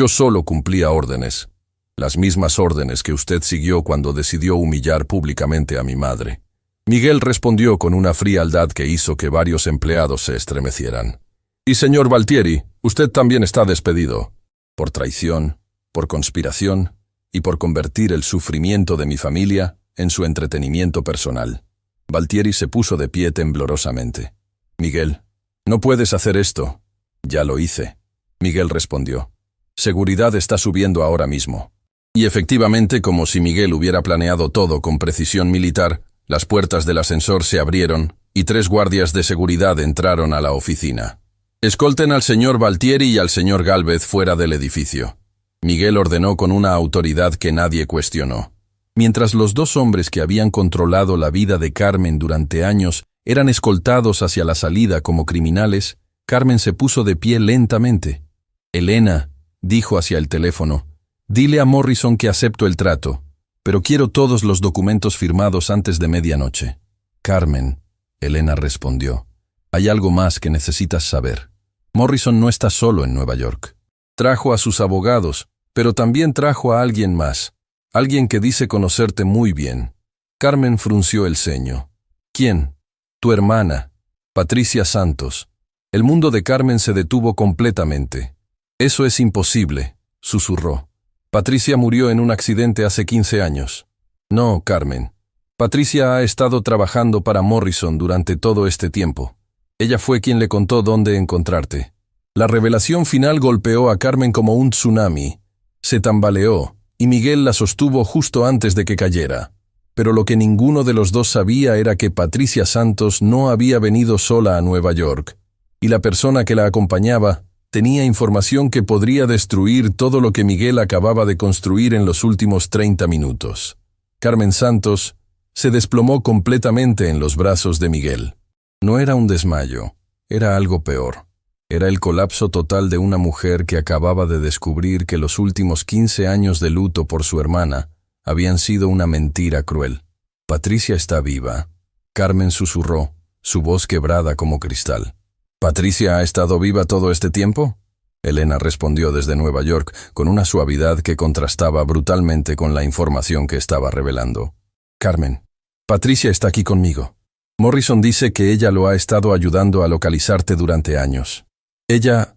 solo cumplía órdenes. Las mismas órdenes que usted siguió cuando decidió humillar públicamente a mi madre. Miguel respondió con una frialdad que hizo que varios empleados se estremecieran. Y señor Valtieri, usted también está despedido. Por traición, por conspiración y por convertir el sufrimiento de mi familia en su entretenimiento personal. Valtieri se puso de pie temblorosamente. Miguel, no puedes hacer esto. Ya lo hice. Miguel respondió. Seguridad está subiendo ahora mismo. Y efectivamente, como si Miguel hubiera planeado todo con precisión militar, las puertas del ascensor se abrieron y 3 guardias de seguridad entraron a la oficina. Escolten al señor Valtieri y al señor Gálvez fuera del edificio. Miguel ordenó con una autoridad que nadie cuestionó. Mientras los 2 hombres que habían controlado la vida de Carmen durante años eran escoltados hacia la salida como criminales, Carmen se puso de pie lentamente. Elena, dijo hacia el teléfono, dile a Morrison que acepto el trato, pero quiero todos los documentos firmados antes de medianoche. Carmen, Elena respondió, hay algo más que necesitas saber. Morrison no está solo en Nueva York. Trajo a sus abogados, pero también trajo a alguien más, alguien que dice conocerte muy bien. Carmen frunció el ceño. ¿Quién? Tu hermana, Patricia Santos. El mundo de Carmen se detuvo completamente. Eso es imposible, susurró. Patricia murió en un accidente hace 15 años. No, Carmen. Patricia ha estado trabajando para Morrison durante todo este tiempo. Ella fue quien le contó dónde encontrarte. La revelación final golpeó a Carmen como un tsunami. Se tambaleó, y Miguel la sostuvo justo antes de que cayera. Pero lo que ninguno de los dos sabía era que Patricia Santos no había venido sola a Nueva York, y la persona que la acompañaba tenía información que podría destruir todo lo que Miguel acababa de construir en los últimos 30 minutos. Carmen Santos se desplomó completamente en los brazos de Miguel. No era un desmayo, era algo peor. Era el colapso total de una mujer que acababa de descubrir que los últimos 15 años de luto por su hermana habían sido una mentira cruel. Patricia está viva. Carmen susurró, su voz quebrada como cristal. ¿Patricia ha estado viva todo este tiempo? Elena respondió desde Nueva York con una suavidad que contrastaba brutalmente con la información que estaba revelando. Carmen, Patricia está aquí conmigo. Morrison dice que ella lo ha estado ayudando a localizarte durante años. Ella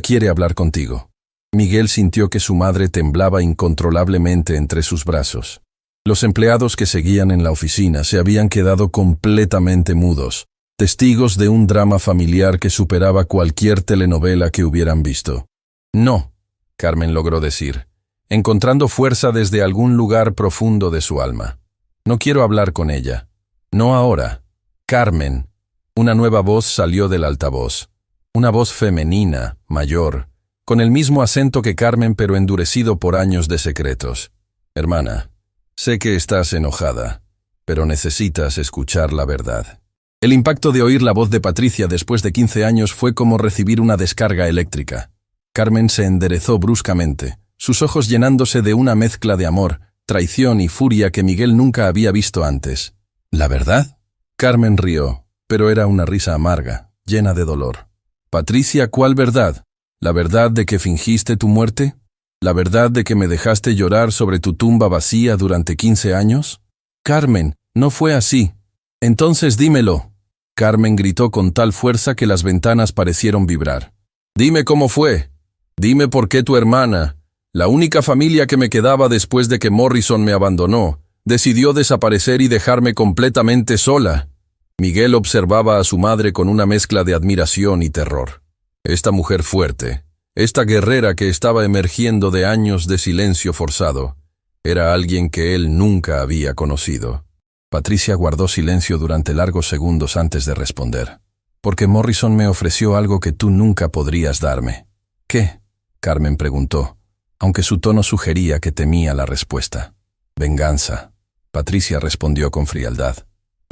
quiere hablar contigo. Miguel sintió que su madre temblaba incontrolablemente entre sus brazos. Los empleados que seguían en la oficina se habían quedado completamente mudos, testigos de un drama familiar que superaba cualquier telenovela que hubieran visto. No, Carmen logró decir, encontrando fuerza desde algún lugar profundo de su alma. No quiero hablar con ella. No ahora. Carmen. Una nueva voz salió del altavoz. Una voz femenina, mayor, con el mismo acento que Carmen pero endurecido por años de secretos. Hermana, sé que estás enojada, pero necesitas escuchar la verdad. El impacto de oír la voz de Patricia después de 15 años fue como recibir una descarga eléctrica. Carmen se enderezó bruscamente, sus ojos llenándose de una mezcla de amor, traición y furia que Miguel nunca había visto antes. ¿La verdad? Carmen rió, pero era una risa amarga, llena de dolor. Patricia, ¿cuál verdad? ¿La verdad de que fingiste tu muerte? ¿La verdad de que me dejaste llorar sobre tu tumba vacía durante 15 años? Carmen, no fue así. Entonces dímelo. Carmen gritó con tal fuerza que las ventanas parecieron vibrar. Dime cómo fue. Dime por qué tu hermana, la única familia que me quedaba después de que Morrison me abandonó, decidió desaparecer y dejarme completamente sola. Miguel observaba a su madre con una mezcla de admiración y terror. Esta mujer fuerte, esta guerrera que estaba emergiendo de años de silencio forzado, era alguien que él nunca había conocido. Patricia guardó silencio durante largos segundos antes de responder. Porque Morrison me ofreció algo que tú nunca podrías darme. ¿Qué? Carmen preguntó, aunque su tono sugería que temía la respuesta. Venganza. Patricia respondió con frialdad.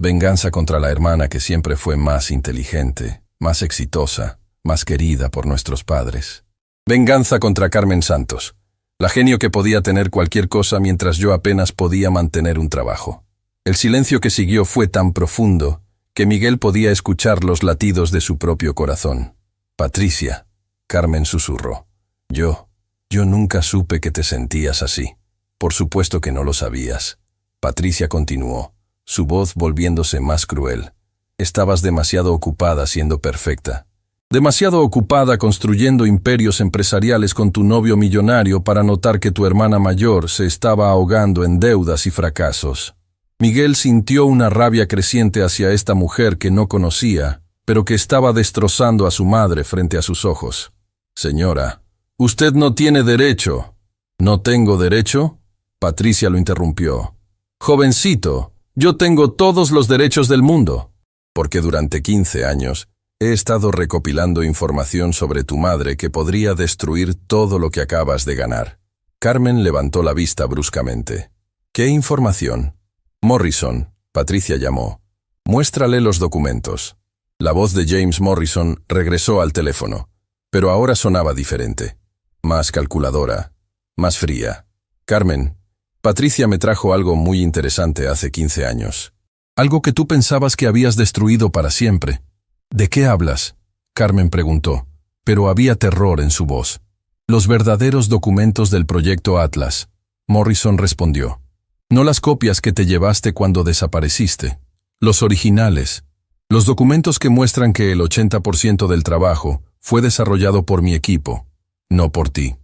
Venganza contra la hermana que siempre fue más inteligente, más exitosa, más querida por nuestros padres. Venganza contra Carmen Santos, la genio que podía tener cualquier cosa mientras yo apenas podía mantener un trabajo. El silencio que siguió fue tan profundo que Miguel podía escuchar los latidos de su propio corazón. Patricia, Carmen susurró. Yo nunca supe que te sentías así. Por supuesto que no lo sabías. Patricia continuó, su voz volviéndose más cruel. Estabas demasiado ocupada siendo perfecta. Demasiado ocupada construyendo imperios empresariales con tu novio millonario para notar que tu hermana mayor se estaba ahogando en deudas y fracasos. Miguel sintió una rabia creciente hacia esta mujer que no conocía, pero que estaba destrozando a su madre frente a sus ojos. Señora, usted no tiene derecho. ¿No tengo derecho? Patricia lo interrumpió. Jovencito, yo tengo todos los derechos del mundo. Porque durante 15 años he estado recopilando información sobre tu madre que podría destruir todo lo que acabas de ganar. Carmen levantó la vista bruscamente. ¿Qué información? Morrison, Patricia llamó. Muéstrale los documentos. La voz de James Morrison regresó al teléfono, pero ahora sonaba diferente. Más calculadora, más fría. Carmen, Patricia me trajo algo muy interesante hace 15 años. Algo que tú pensabas que habías destruido para siempre. ¿De qué hablas? Carmen preguntó, pero había terror en su voz. Los verdaderos documentos del proyecto Atlas. Morrison respondió. No las copias que te llevaste cuando desapareciste. Los originales. Los documentos que muestran que el 80% del trabajo fue desarrollado por mi equipo, no por ti.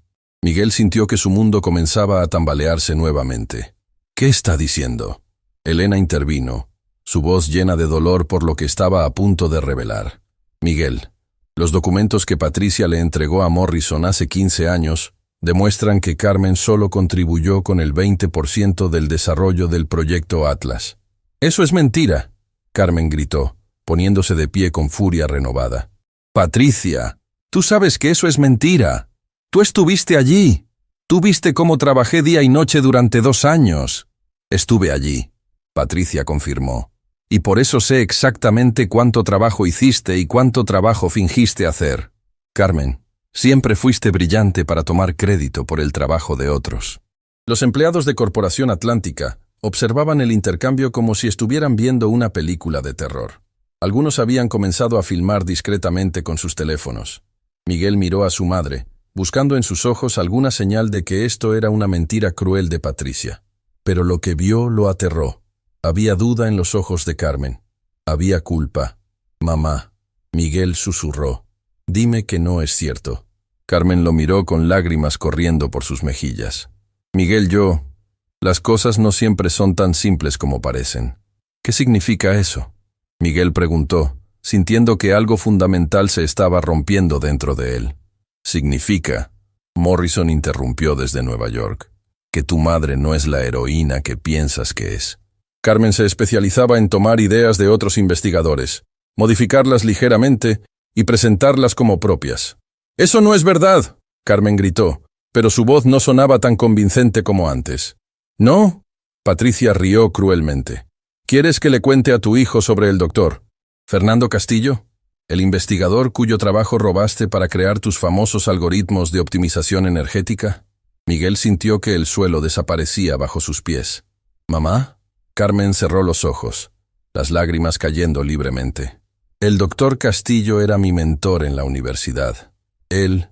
Miguel sintió que su mundo comenzaba a tambalearse nuevamente. ¿Qué está diciendo? Elena intervino, su voz llena de dolor por lo que estaba a punto de revelar. Miguel, los documentos que Patricia le entregó a Morrison hace 15 años demuestran que Carmen solo contribuyó con el 20% del desarrollo del proyecto Atlas. «¡Eso es mentira!», Carmen gritó, poniéndose de pie con furia renovada. «Patricia, tú sabes que eso es mentira. Tú estuviste allí. Tú viste cómo trabajé día y noche durante 2 años». «Estuve allí», Patricia confirmó. «Y por eso sé exactamente cuánto trabajo hiciste y cuánto trabajo fingiste hacer. Carmen, siempre fuiste brillante para tomar crédito por el trabajo de otros». Los empleados de Corporación Atlántica observaban el intercambio como si estuvieran viendo una película de terror. Algunos habían comenzado a filmar discretamente con sus teléfonos. Miguel miró a su madre, buscando en sus ojos alguna señal de que esto era una mentira cruel de Patricia. Pero lo que vio lo aterró. Había duda en los ojos de Carmen. Había culpa. «Mamá», Miguel susurró, «dime que no es cierto». Carmen lo miró con lágrimas corriendo por sus mejillas. «Miguel, las cosas no siempre son tan simples como parecen». «¿Qué significa eso?», Miguel preguntó, sintiendo que algo fundamental se estaba rompiendo dentro de él. «Significa», Morrison interrumpió desde Nueva York, «que tu madre no es la heroína que piensas que es». Carmen se especializaba en tomar ideas de otros investigadores, modificarlas ligeramente y presentarlas como propias. «¡Eso no es verdad!», Carmen gritó, pero su voz no sonaba tan convincente como antes. «¿No?», Patricia rió cruelmente. «¿Quieres que le cuente a tu hijo sobre el doctor Fernando Castillo, el investigador cuyo trabajo robaste para crear tus famosos algoritmos de optimización energética?» Miguel sintió que el suelo desaparecía bajo sus pies. «¿Mamá?». Carmen cerró los ojos, las lágrimas cayendo libremente. «El doctor Castillo era mi mentor en la universidad. Él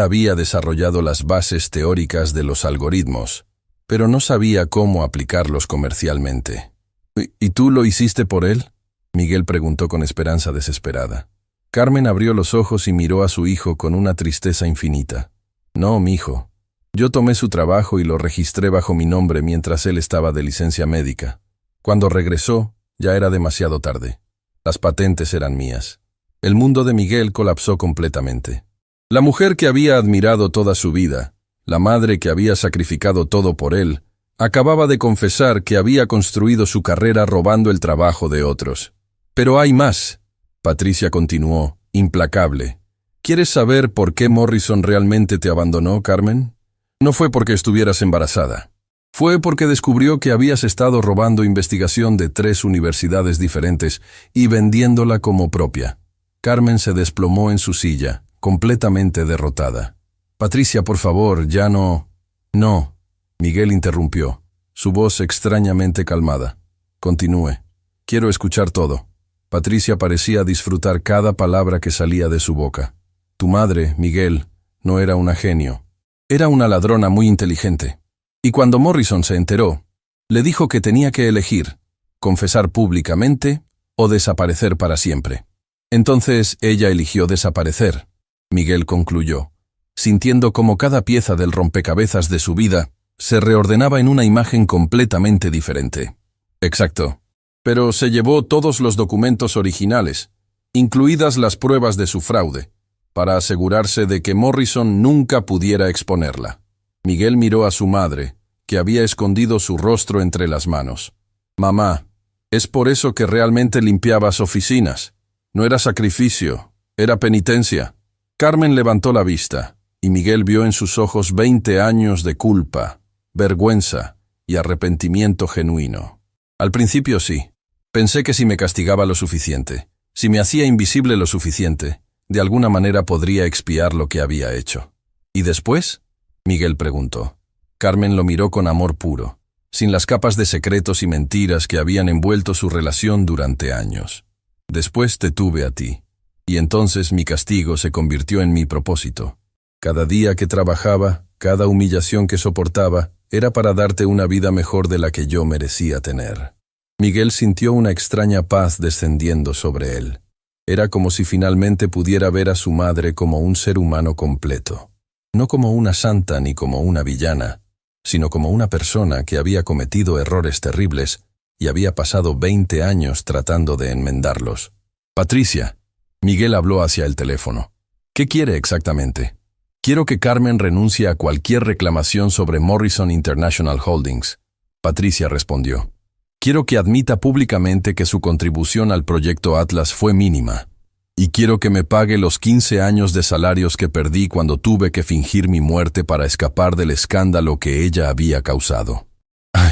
había desarrollado las bases teóricas de los algoritmos, pero no sabía cómo aplicarlos comercialmente». ¿Y tú lo hiciste por él?», Miguel preguntó con esperanza desesperada. Carmen abrió los ojos y miró a su hijo con una tristeza infinita. «No, mijo. Yo tomé su trabajo y lo registré bajo mi nombre mientras él estaba de licencia médica. Cuando regresó, ya era demasiado tarde. Las patentes eran mías». El mundo de Miguel colapsó completamente. La mujer que había admirado toda su vida, la madre que había sacrificado todo por él, acababa de confesar que había construido su carrera robando el trabajo de otros. «Pero hay más», Patricia continuó, implacable. «¿Quieres saber por qué Morrison realmente te abandonó, Carmen? No fue porque estuvieras embarazada. Fue porque descubrió que habías estado robando investigación de 3 universidades diferentes y vendiéndola como propia». Carmen se desplomó en su silla, completamente derrotada. «Patricia, por favor, ya no». «No», Miguel interrumpió, su voz extrañamente calmada. «Continúe. Quiero escuchar todo». Patricia parecía disfrutar cada palabra que salía de su boca. «Tu madre, Miguel, no era una genio. Era una ladrona muy inteligente. Y cuando Morrison se enteró, le dijo que tenía que elegir, confesar públicamente o desaparecer para siempre. Entonces ella eligió desaparecer», Miguel concluyó, sintiendo como cada pieza del rompecabezas de su vida se reordenaba en una imagen completamente diferente. «Exacto. Pero se llevó todos los documentos originales, incluidas las pruebas de su fraude, para asegurarse de que Morrison nunca pudiera exponerla». Miguel miró a su madre, que había escondido su rostro entre las manos. «Mamá, es por eso que realmente limpiabas oficinas. No era sacrificio, era penitencia». Carmen levantó la vista, y Miguel vio en sus ojos 20 años de culpa, vergüenza y arrepentimiento genuino. «Al principio sí. Pensé que si me castigaba lo suficiente, si me hacía invisible lo suficiente, de alguna manera podría expiar lo que había hecho». «¿Y después?», Miguel preguntó. Carmen lo miró con amor puro, sin las capas de secretos y mentiras que habían envuelto su relación durante años. «Después te tuve a ti, y entonces mi castigo se convirtió en mi propósito. Cada día que trabajaba, cada humillación que soportaba, era para darte una vida mejor de la que yo merecía tener». Miguel sintió una extraña paz descendiendo sobre él. Era como si finalmente pudiera ver a su madre como un ser humano completo. no como una santa ni como una villana, sino como una persona que había cometido errores terribles y había pasado 20 años tratando de enmendarlos. Patricia, Miguel habló hacia el teléfono. ¿Qué quiere exactamente? Quiero que Carmen renuncie a cualquier reclamación sobre Morrison International Holdings. Patricia respondió. Quiero que admita públicamente que su contribución al proyecto Atlas fue mínima. Y quiero que me pague los 15 años de salarios que perdí cuando tuve que fingir mi muerte para escapar del escándalo que ella había causado.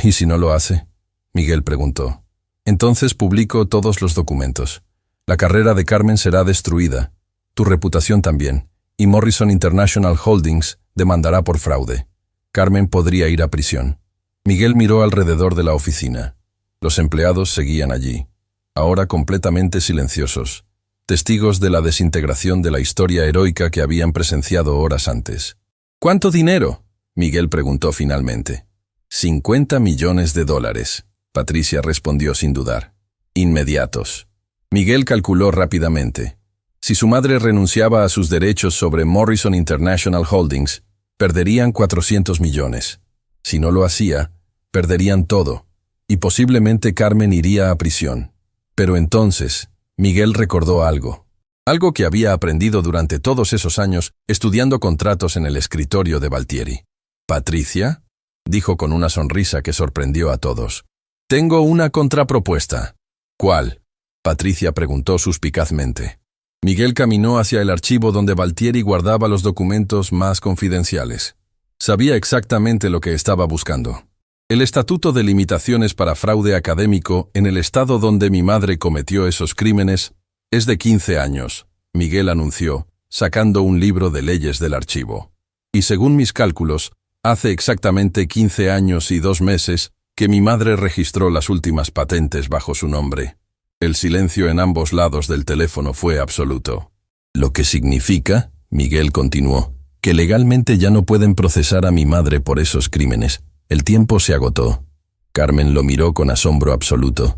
¿Y si no lo hace? Miguel preguntó. Entonces publico todos los documentos. La carrera de Carmen será destruida. Tu reputación también. Y Morrison International Holdings demandará por fraude. Carmen podría ir a prisión. Miguel miró alrededor de la oficina. Los empleados seguían allí, ahora completamente silenciosos, testigos de la desintegración de la historia heroica que habían presenciado horas antes. ¿Cuánto dinero? Miguel preguntó finalmente. $50 millones. Patricia respondió sin dudar. Inmediatos. Miguel calculó rápidamente. Si su madre renunciaba a sus derechos sobre Morrison International Holdings, perderían 400 millones. Si no lo hacía, perderían todo, y posiblemente Carmen iría a prisión. Pero entonces, Miguel recordó algo que había aprendido durante todos esos años estudiando contratos en el escritorio de Valtieri. «¿Patricia?», dijo con una sonrisa que sorprendió a todos. «Tengo una contrapropuesta». «¿Cuál?», Patricia preguntó suspicazmente. Miguel caminó hacia el archivo donde Valtieri guardaba los documentos más confidenciales. Sabía exactamente lo que estaba buscando. El Estatuto de Limitaciones para Fraude Académico en el estado donde mi madre cometió esos crímenes es de 15 años, Miguel anunció, sacando un libro de leyes del archivo. Y según mis cálculos, hace exactamente 15 años y 2 meses que mi madre registró las últimas patentes bajo su nombre. El silencio en ambos lados del teléfono fue absoluto. Lo que significa, Miguel continuó, que legalmente ya no pueden procesar a mi madre por esos crímenes. El tiempo se agotó. Carmen lo miró con asombro absoluto.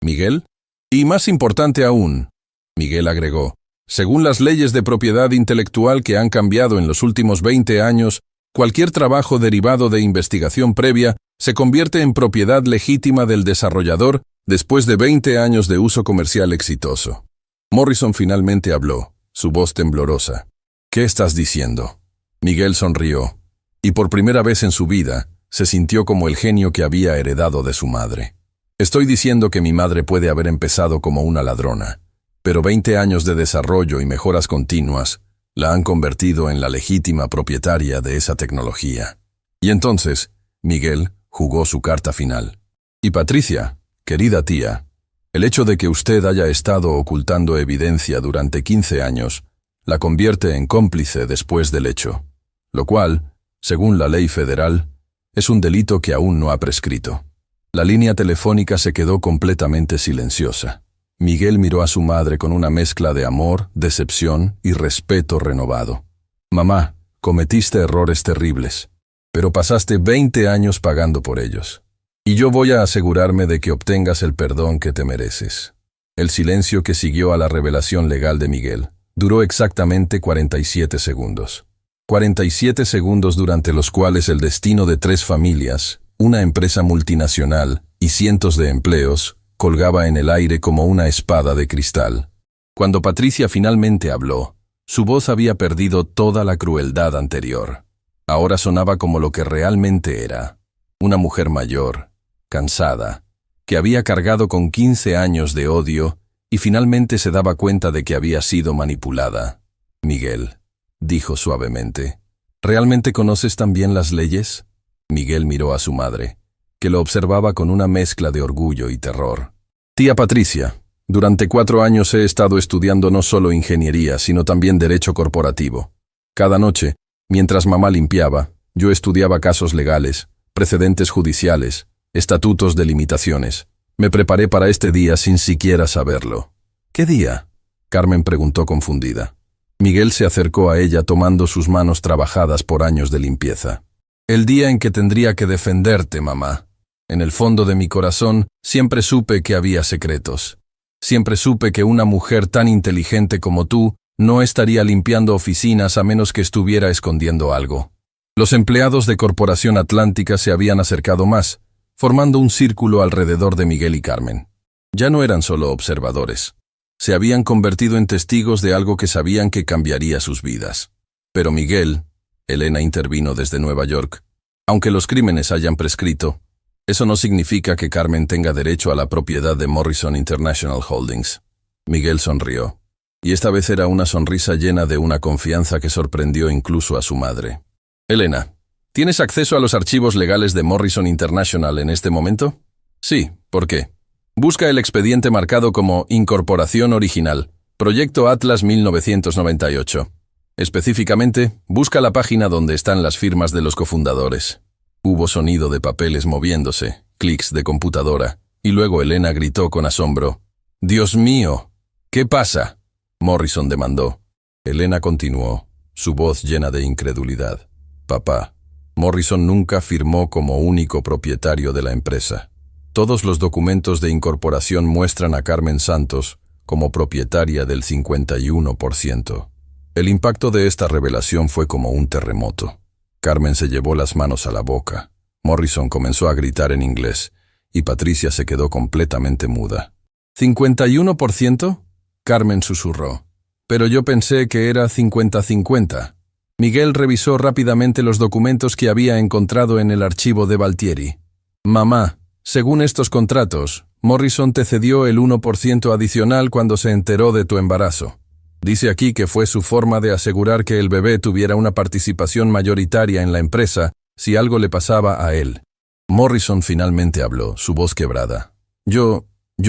¿Miguel? Y más importante aún, Miguel agregó, según las leyes de propiedad intelectual que han cambiado en los últimos 20 años, cualquier trabajo derivado de investigación previa se convierte en propiedad legítima del desarrollador después de 20 años de uso comercial exitoso. Morrison finalmente habló, su voz temblorosa. ¿Qué estás diciendo? Miguel sonrió, y por primera vez en su vida, se sintió como el genio que había heredado de su madre. Estoy diciendo que mi madre puede haber empezado como una ladrona, pero 20 años de desarrollo y mejoras continuas la han convertido en la legítima propietaria de esa tecnología. Y entonces, Miguel jugó su carta final. Y Patricia, querida tía, el hecho de que usted haya estado ocultando evidencia durante 15 años la convierte en cómplice después del hecho, lo cual, según la ley federal, es un delito que aún no ha prescrito. La línea telefónica se quedó completamente silenciosa. Miguel miró a su madre con una mezcla de amor, decepción y respeto renovado. Mamá, cometiste errores terribles, pero pasaste 20 años pagando por ellos. Y yo voy a asegurarme de que obtengas el perdón que te mereces. El silencio que siguió a la revelación legal de Miguel duró exactamente 47 segundos. 47 segundos durante los cuales el destino de 3 familias, una empresa multinacional y cientos de empleos, colgaba en el aire como una espada de cristal. Cuando Patricia finalmente habló, su voz había perdido toda la crueldad anterior. Ahora sonaba como lo que realmente era, una mujer mayor, cansada, que había cargado con 15 años de odio y finalmente se daba cuenta de que había sido manipulada. Miguel, dijo suavemente, ¿realmente conoces tan bien las leyes? Miguel miró a su madre, que lo observaba con una mezcla de orgullo y terror. Tía Patricia, durante 4 años he estado estudiando no solo ingeniería, sino también derecho corporativo. Cada noche, mientras mamá limpiaba, yo estudiaba casos legales, precedentes judiciales, estatutos de limitaciones. Me preparé para este día sin siquiera saberlo. ¿Qué día?, Carmen preguntó confundida. Miguel se acercó a ella tomando sus manos trabajadas por años de limpieza. El día en que tendría que defenderte, mamá. En el fondo de mi corazón siempre supe que había secretos. Siempre supe que una mujer tan inteligente como tú No estaría limpiando oficinas a menos que estuviera escondiendo algo. Los empleados de Corporación Atlántica se habían acercado más, formando un círculo alrededor de Miguel y Carmen. Ya no eran solo observadores. Se habían convertido en testigos de algo que sabían que cambiaría sus vidas. Pero Miguel, Elena intervino desde Nueva York, aunque los crímenes hayan prescrito, eso no significa que Carmen tenga derecho a la propiedad de Morrison International Holdings. Miguel sonrió. Y esta vez era una sonrisa llena de una confianza que sorprendió incluso a su madre. Elena, ¿tienes acceso a los archivos legales de Morrison International en este momento? Sí, ¿por qué? Busca el expediente marcado como Incorporación Original, Proyecto Atlas 1998. Específicamente, busca la página donde están las firmas de los cofundadores. Hubo sonido de papeles moviéndose, clics de computadora, y luego Elena gritó con asombro. «¡Dios mío! ¿Qué pasa?», Morrison demandó. Elena continuó, su voz llena de incredulidad. «Papá, Morrison nunca firmó como único propietario de la empresa. Todos los documentos de incorporación muestran a Carmen Santos como propietaria del 51%. El impacto de esta revelación fue como un terremoto. Carmen se llevó las manos a la boca. Morrison comenzó a gritar en inglés, y Patricia se quedó completamente muda. ¿51%? Carmen susurró. Pero yo pensé que era 50-50. Miguel revisó rápidamente los documentos que había encontrado en el archivo de Valtieri. Mamá, según estos contratos, Morrison te cedió el 1% adicional cuando se enteró de tu embarazo. Dice aquí que fue su forma de asegurar que el bebé tuviera una participación mayoritaria en la empresa si algo le pasaba a él. Morrison finalmente habló, su voz quebrada. Yo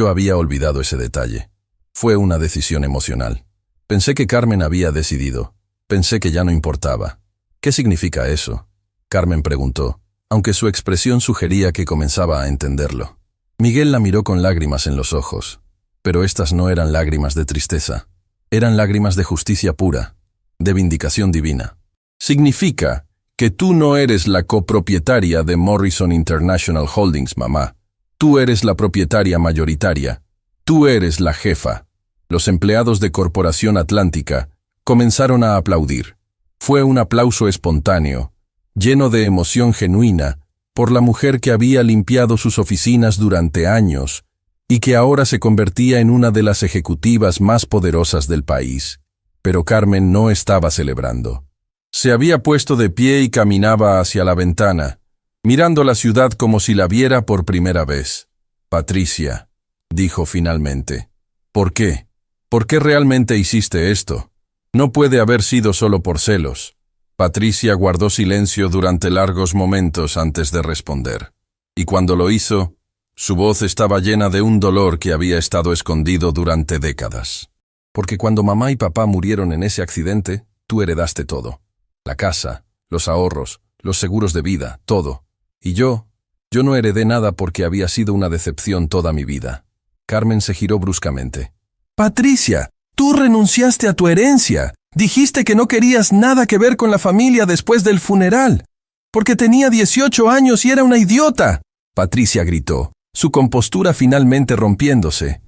había olvidado ese detalle. Fue una decisión emocional. Pensé que Carmen había decidido. Pensé que ya no importaba. ¿Qué significa eso?, Carmen preguntó, aunque su expresión sugería que comenzaba a entenderlo. Miguel la miró con lágrimas en los ojos. Pero estas no eran lágrimas de tristeza. Eran lágrimas de justicia pura, de vindicación divina. Significa que tú no eres la copropietaria de Morrison International Holdings, mamá. Tú eres la propietaria mayoritaria. Tú eres la jefa. Los empleados de Corporación Atlántica comenzaron a aplaudir. Fue un aplauso espontáneo, lleno de emoción genuina, por la mujer que había limpiado sus oficinas durante años y que ahora se convertía en una de las ejecutivas más poderosas del país. Pero Carmen no estaba celebrando. Se había puesto de pie y caminaba hacia la ventana, mirando la ciudad como si la viera por primera vez. Patricia, dijo finalmente. ¿Por qué? ¿Por qué realmente hiciste esto? No puede haber sido solo por celos. Patricia guardó silencio durante largos momentos antes de responder. Y cuando lo hizo, su voz estaba llena de un dolor que había estado escondido durante décadas. Porque cuando mamá y papá murieron en ese accidente, tú heredaste todo. La casa, los ahorros, los seguros de vida, todo. Y yo no heredé nada porque había sido una decepción toda mi vida. Carmen se giró bruscamente. Patricia, tú renunciaste a tu herencia. Dijiste que no querías nada que ver con la familia después del funeral. Porque tenía 18 años y era una idiota. Patricia gritó, su compostura finalmente rompiéndose.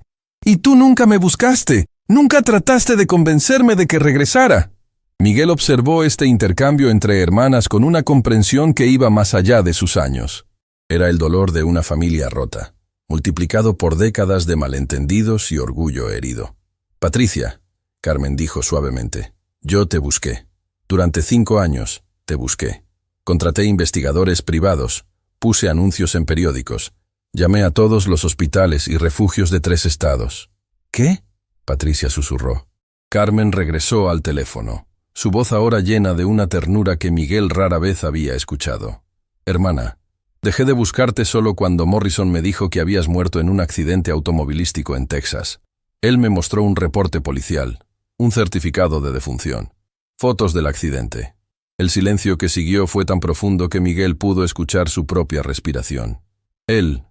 Y tú nunca me buscaste. Nunca trataste de convencerme de que regresara. Miguel observó este intercambio entre hermanas con una comprensión que iba más allá de sus años. Era el dolor de una familia rota, multiplicado por décadas de malentendidos y orgullo herido. Patricia, Carmen dijo suavemente, yo te busqué. Durante 5 años, te busqué. Contraté investigadores privados, puse anuncios en periódicos, llamé a todos los hospitales y refugios de 3 estados. ¿Qué? Patricia susurró. Carmen regresó al teléfono, su voz ahora llena de una ternura que Miguel rara vez había escuchado. Hermana, dejé de buscarte solo cuando Morrison me dijo que habías muerto en un accidente automovilístico en Texas. Él me mostró un reporte policial, un certificado de defunción, fotos del accidente. El silencio que siguió fue tan profundo que Miguel pudo escuchar su propia respiración. ¿Él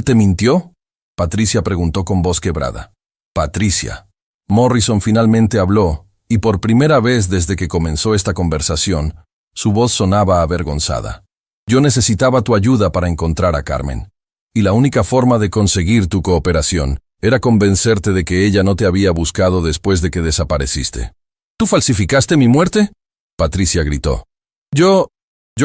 te mintió?, Patricia preguntó con voz quebrada. Patricia. Morrison finalmente habló, y por primera vez desde que comenzó esta conversación, su voz sonaba avergonzada. Yo necesitaba tu ayuda para encontrar a Carmen, y la única forma de conseguir tu cooperación era convencerte de que ella no te había buscado después de que desapareciste. ¿Tú falsificaste mi muerte? Patricia gritó. Yo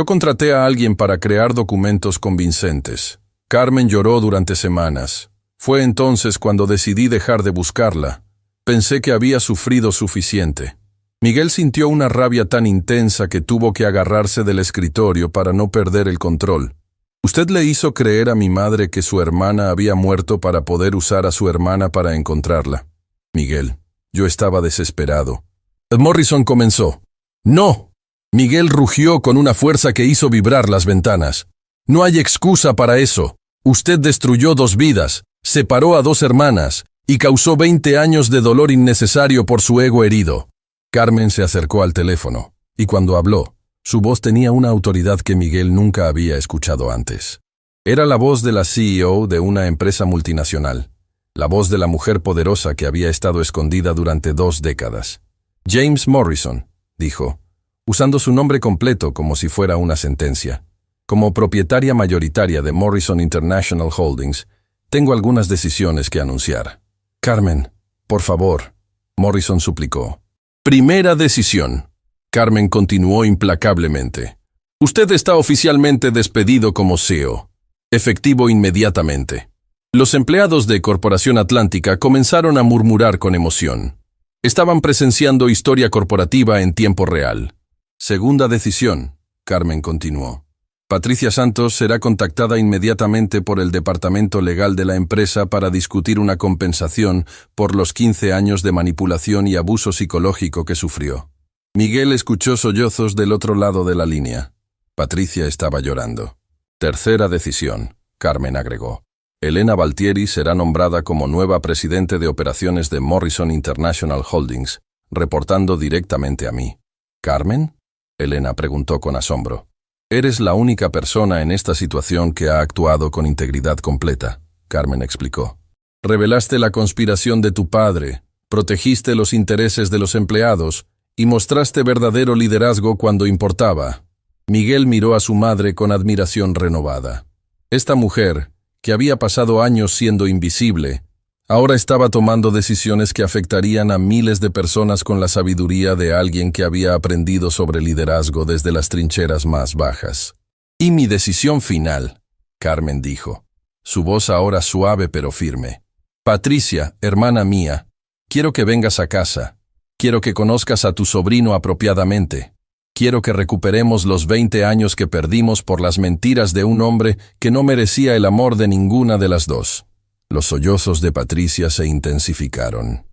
contraté a alguien para crear documentos convincentes. Carmen lloró durante semanas. Fue entonces cuando decidí dejar de buscarla. Pensé que había sufrido suficiente. Miguel sintió una rabia tan intensa que tuvo que agarrarse del escritorio para no perder el control. Usted le hizo creer a mi madre que su hermana había muerto para poder usar a su hermana para encontrarla. Miguel, yo estaba desesperado. Morrison comenzó. ¡No! Miguel rugió con una fuerza que hizo vibrar las ventanas. No hay excusa para eso. Usted destruyó 2 vidas, separó a 2 hermanas y causó 20 años de dolor innecesario por su ego herido. Carmen se acercó al teléfono, y cuando habló, su voz tenía una autoridad que Miguel nunca había escuchado antes. Era la voz de la CEO de una empresa multinacional, la voz de la mujer poderosa que había estado escondida durante 2 décadas. James Morrison, dijo, usando su nombre completo como si fuera una sentencia. Como propietaria mayoritaria de Morrison International Holdings, tengo algunas decisiones que anunciar. Carmen, por favor, Morrison suplicó. Primera decisión. Carmen continuó implacablemente. Usted está oficialmente despedido como CEO. Efectivo inmediatamente. Los empleados de Corporación Atlántica comenzaron a murmurar con emoción. Estaban presenciando historia corporativa en tiempo real. Segunda decisión, Carmen continuó. Patricia Santos será contactada inmediatamente por el departamento legal de la empresa para discutir una compensación por los 15 años de manipulación y abuso psicológico que sufrió. Miguel escuchó sollozos del otro lado de la línea. Patricia estaba llorando. Tercera decisión, Carmen agregó. Elena Baltieri será nombrada como nueva presidente de operaciones de Morrison International Holdings, reportando directamente a mí. ¿Carmen? Elena preguntó con asombro. Eres la única persona en esta situación que ha actuado con integridad completa, Carmen explicó. Revelaste la conspiración de tu padre, protegiste los intereses de los empleados y mostraste verdadero liderazgo cuando importaba. Miguel miró a su madre con admiración renovada. Esta mujer, que había pasado años siendo invisible, ahora estaba tomando decisiones que afectarían a miles de personas con la sabiduría de alguien que había aprendido sobre liderazgo desde las trincheras más bajas. Y mi decisión final, Carmen dijo, su voz ahora suave pero firme. Patricia, hermana mía, quiero que vengas a casa. Quiero que conozcas a tu sobrino apropiadamente. Quiero que recuperemos los 20 años que perdimos por las mentiras de un hombre que no merecía el amor de ninguna de las dos. Los sollozos de Patricia se intensificaron.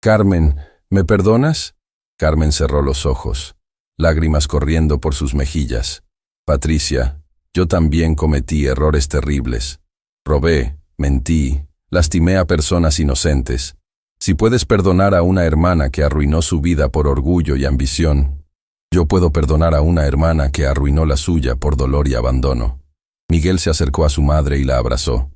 Carmen, ¿me perdonas? Carmen cerró los ojos, lágrimas corriendo por sus mejillas. Patricia, yo también cometí errores terribles. Robé, mentí, lastimé a personas inocentes. Si puedes perdonar a una hermana que arruinó su vida por orgullo y ambición, yo puedo perdonar a una hermana que arruinó la suya por dolor y abandono. Miguel se acercó a su madre y la abrazó.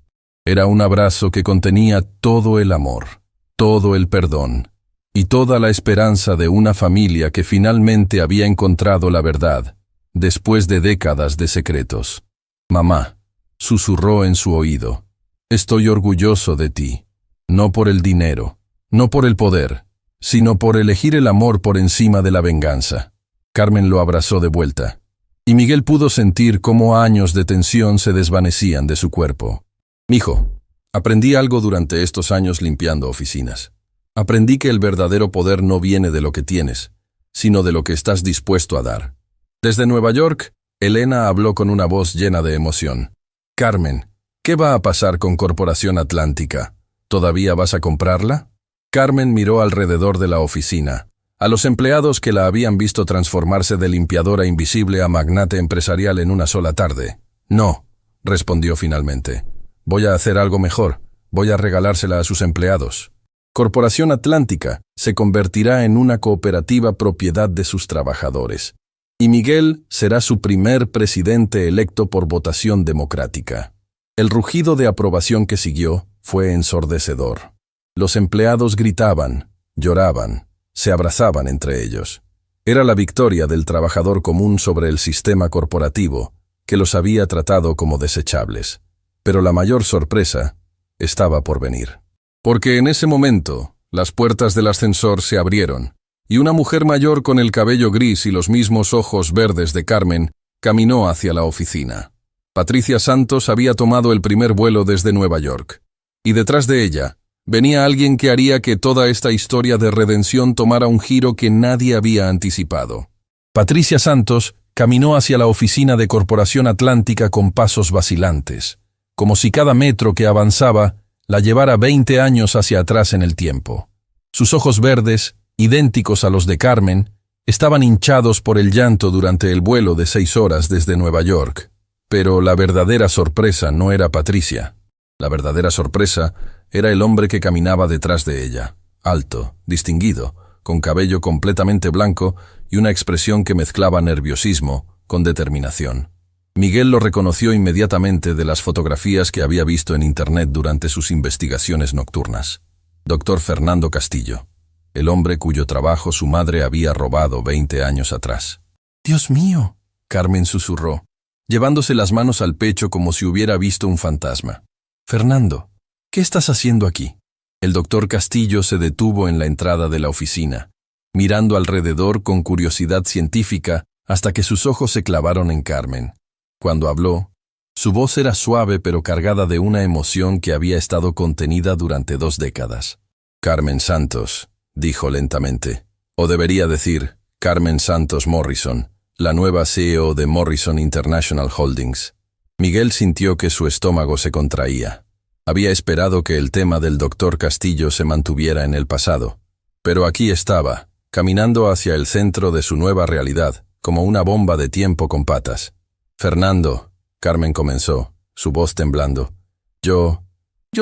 Era un abrazo que contenía todo el amor, todo el perdón y toda la esperanza de una familia que finalmente había encontrado la verdad, después de décadas de secretos. Mamá, susurró en su oído, estoy orgulloso de ti, no por el dinero, no por el poder, sino por elegir el amor por encima de la venganza. Carmen lo abrazó de vuelta, y Miguel pudo sentir cómo años de tensión se desvanecían de su cuerpo. Mijo, aprendí algo durante estos años limpiando oficinas. Aprendí que el verdadero poder no viene de lo que tienes, sino de lo que estás dispuesto a dar. Desde Nueva York, Elena habló con una voz llena de emoción. Carmen, ¿qué va a pasar con Corporación Atlántica? ¿Todavía vas a comprarla? Carmen miró alrededor de la oficina, a los empleados que la habían visto transformarse de limpiadora invisible a magnate empresarial en una sola tarde. No, respondió finalmente. Voy a hacer algo mejor. Voy a regalársela a sus empleados. Corporación Atlántica se convertirá en una cooperativa propiedad de sus trabajadores. Y Miguel será su primer presidente electo por votación democrática. El rugido de aprobación que siguió fue ensordecedor. Los empleados gritaban, lloraban, se abrazaban entre ellos. Era la victoria del trabajador común sobre el sistema corporativo, que los había tratado como desechables. Pero la mayor sorpresa estaba por venir. Porque en ese momento, las puertas del ascensor se abrieron y una mujer mayor con el cabello gris y los mismos ojos verdes de Carmen caminó hacia la oficina. Patricia Santos había tomado el primer vuelo desde Nueva York, y detrás de ella venía alguien que haría que toda esta historia de redención tomara un giro que nadie había anticipado. Patricia Santos caminó hacia la oficina de Corporación Atlántica con pasos vacilantes, como si cada metro que avanzaba la llevara 20 años hacia atrás en el tiempo. Sus ojos verdes, idénticos a los de Carmen, estaban hinchados por el llanto durante el vuelo de 6 horas desde Nueva York. Pero la verdadera sorpresa no era Patricia. La verdadera sorpresa era el hombre que caminaba detrás de ella, alto, distinguido, con cabello completamente blanco y una expresión que mezclaba nerviosismo con determinación. Miguel lo reconoció inmediatamente de las fotografías que había visto en Internet durante sus investigaciones nocturnas. Dr. Fernando Castillo, el hombre cuyo trabajo su madre había robado 20 años atrás. «¡Dios mío!», Carmen susurró, llevándose las manos al pecho como si hubiera visto un fantasma. «Fernando, ¿qué estás haciendo aquí?». El doctor Castillo se detuvo en la entrada de la oficina, mirando alrededor con curiosidad científica hasta que sus ojos se clavaron en Carmen. Cuando habló, su voz era suave pero cargada de una emoción que había estado contenida durante 2 décadas. «Carmen Santos», dijo lentamente, o debería decir, Carmen Santos Morrison, la nueva CEO de Morrison International Holdings. Miguel sintió que su estómago se contraía. Había esperado que el tema del doctor Castillo se mantuviera en el pasado, pero aquí estaba, caminando hacia el centro de su nueva realidad, como una bomba de tiempo con patas. «Fernando», Carmen comenzó, su voz temblando. Yo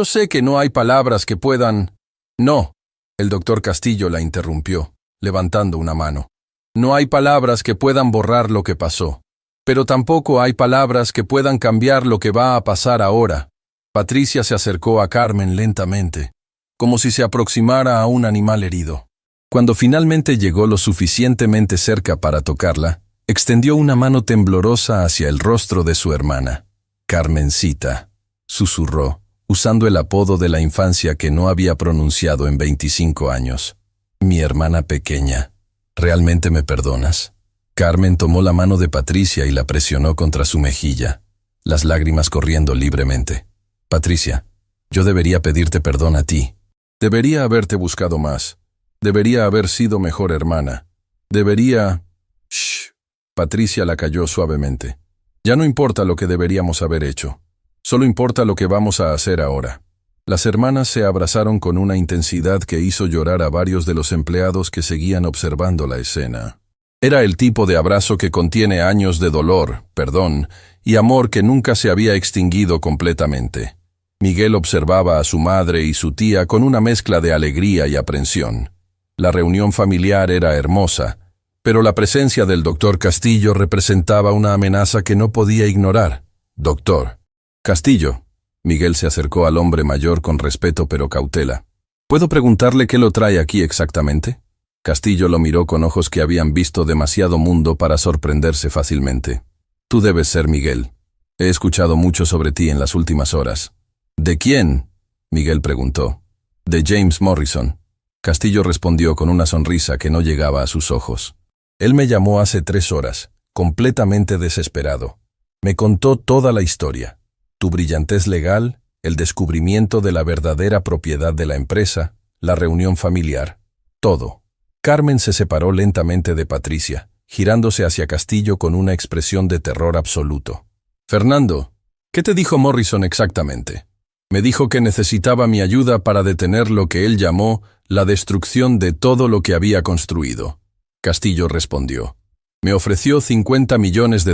sé que no hay palabras que puedan...». «No», el doctor Castillo la interrumpió, levantando una mano. «No hay palabras que puedan borrar lo que pasó, pero tampoco hay palabras que puedan cambiar lo que va a pasar ahora». Patricia se acercó a Carmen lentamente, como si se aproximara a un animal herido. Cuando finalmente llegó lo suficientemente cerca para tocarla, extendió una mano temblorosa hacia el rostro de su hermana. «Carmencita», susurró, usando el apodo de la infancia que no había pronunciado en 25 años. «Mi hermana pequeña, ¿realmente me perdonas?». Carmen tomó la mano de Patricia y la presionó contra su mejilla, las lágrimas corriendo libremente. «Patricia, yo debería pedirte perdón a ti. Debería haberte buscado más. Debería haber sido mejor hermana. Debería...». «Shh». Patricia la calló suavemente. «Ya no importa lo que deberíamos haber hecho. Solo importa lo que vamos a hacer ahora». Las hermanas se abrazaron con una intensidad que hizo llorar a varios de los empleados que seguían observando la escena. Era el tipo de abrazo que contiene años de dolor, perdón y amor que nunca se había extinguido completamente. Miguel observaba a su madre y su tía con una mezcla de alegría y aprensión. La reunión familiar era hermosa, pero la presencia del doctor Castillo representaba una amenaza que no podía ignorar. «Doctor Castillo», Miguel se acercó al hombre mayor con respeto pero cautela. «¿Puedo preguntarle qué lo trae aquí exactamente?». Castillo lo miró con ojos que habían visto demasiado mundo para sorprenderse fácilmente. «Tú debes ser Miguel. He escuchado mucho sobre ti en las últimas horas». «¿De quién?», Miguel preguntó. «De James Morrison». Castillo respondió con una sonrisa que no llegaba a sus ojos. «Él me llamó hace 3 horas, completamente desesperado. Me contó toda la historia. Tu brillantez legal, el descubrimiento de la verdadera propiedad de la empresa, la reunión familiar. Todo». Carmen se separó lentamente de Patricia, girándose hacia Castillo con una expresión de terror absoluto. «Fernando, ¿qué te dijo Morrison exactamente?». «Me dijo que necesitaba mi ayuda para detener lo que él llamó la destrucción de todo lo que había construido». Castillo respondió. «Me ofreció $50 millones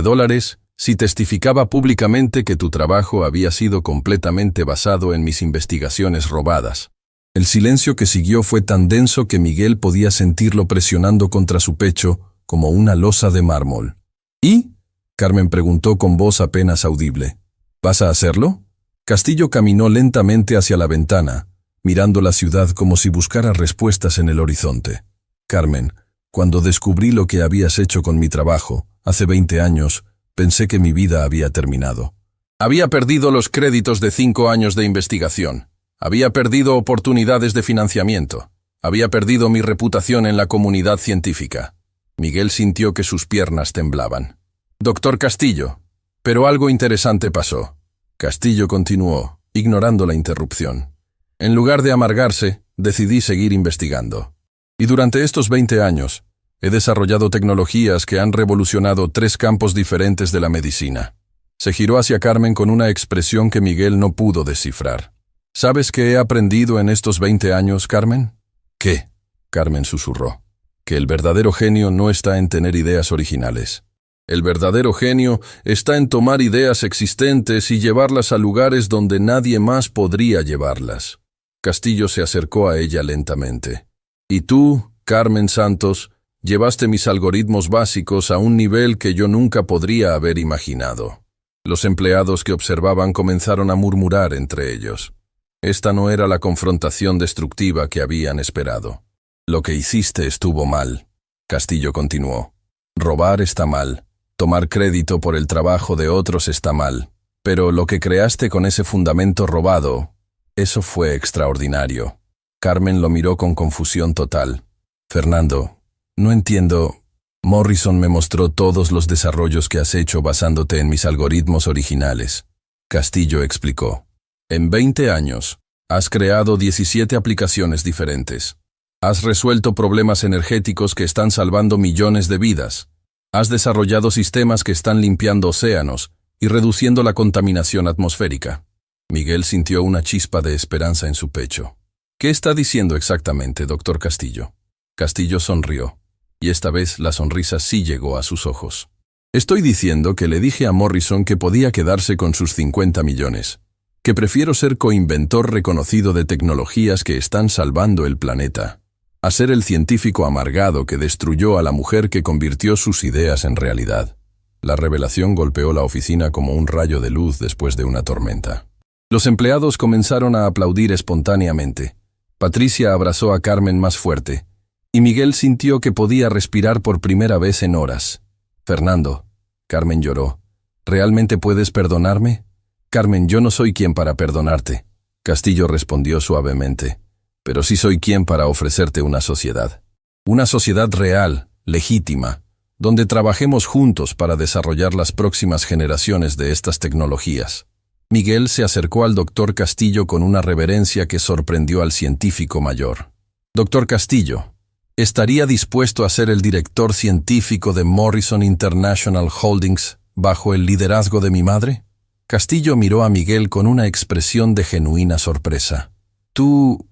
si testificaba públicamente que tu trabajo había sido completamente basado en mis investigaciones robadas». El silencio que siguió fue tan denso que Miguel podía sentirlo presionando contra su pecho como una losa de mármol. «¿Y?», Carmen preguntó con voz apenas audible. «¿Vas a hacerlo?». Castillo caminó lentamente hacia la ventana, mirando la ciudad como si buscara respuestas en el horizonte. «Carmen, cuando descubrí lo que habías hecho con mi trabajo, hace 20 años, pensé que mi vida había terminado. Había perdido los créditos de 5 años de investigación. Había perdido oportunidades de financiamiento. Había perdido mi reputación en la comunidad científica. Miguel sintió que sus piernas temblaban. Doctor Castillo, pero algo interesante pasó. Castillo continuó, ignorando la interrupción. En lugar de amargarse, decidí seguir investigando. Y durante estos 20 años, he desarrollado tecnologías que han revolucionado 3 campos diferentes de la medicina. Se giró hacia Carmen con una expresión que Miguel no pudo descifrar. ¿Sabes qué he aprendido en estos 20 años, Carmen? ¿Qué? Carmen susurró. Que el verdadero genio no está en tener ideas originales. El verdadero genio está en tomar ideas existentes y llevarlas a lugares donde nadie más podría llevarlas. Castillo se acercó a ella lentamente. Y tú, Carmen Santos, llevaste mis algoritmos básicos a un nivel que yo nunca podría haber imaginado. Los empleados que observaban comenzaron a murmurar entre ellos. Esta no era la confrontación destructiva que habían esperado. Lo que hiciste estuvo mal, Castillo continuó. Robar está mal. Tomar crédito por el trabajo de otros está mal. Pero lo que creaste con ese fundamento robado, eso fue extraordinario. Carmen lo miró con confusión total. Fernando, no entiendo. Morrison me mostró todos los desarrollos que has hecho basándote en mis algoritmos originales. Castillo explicó. En 20 años, has creado 17 aplicaciones diferentes. Has resuelto problemas energéticos que están salvando millones de vidas. Has desarrollado sistemas que están limpiando océanos y reduciendo la contaminación atmosférica. Miguel sintió una chispa de esperanza en su pecho. ¿Qué está diciendo exactamente, doctor Castillo? Castillo sonrió, y esta vez la sonrisa sí llegó a sus ojos. Estoy diciendo que le dije a Morrison que podía quedarse con sus 50 millones, que prefiero ser coinventor reconocido de tecnologías que están salvando el planeta, a ser el científico amargado que destruyó a la mujer que convirtió sus ideas en realidad. La revelación golpeó la oficina como un rayo de luz después de una tormenta. Los empleados comenzaron a aplaudir espontáneamente. Patricia abrazó a Carmen más fuerte, y Miguel sintió que podía respirar por primera vez en horas. Fernando, Carmen lloró. ¿Realmente puedes perdonarme? Carmen, yo no soy quien para perdonarte. Castillo respondió suavemente. Pero sí soy quien para ofrecerte una sociedad. Una sociedad real, legítima, donde trabajemos juntos para desarrollar las próximas generaciones de estas tecnologías. Miguel se acercó al doctor Castillo con una reverencia que sorprendió al científico mayor. Doctor Castillo, ¿estaría dispuesto a ser el director científico de Morrison International Holdings bajo el liderazgo de mi madre? Castillo miró a Miguel con una expresión de genuina sorpresa. ¿Tú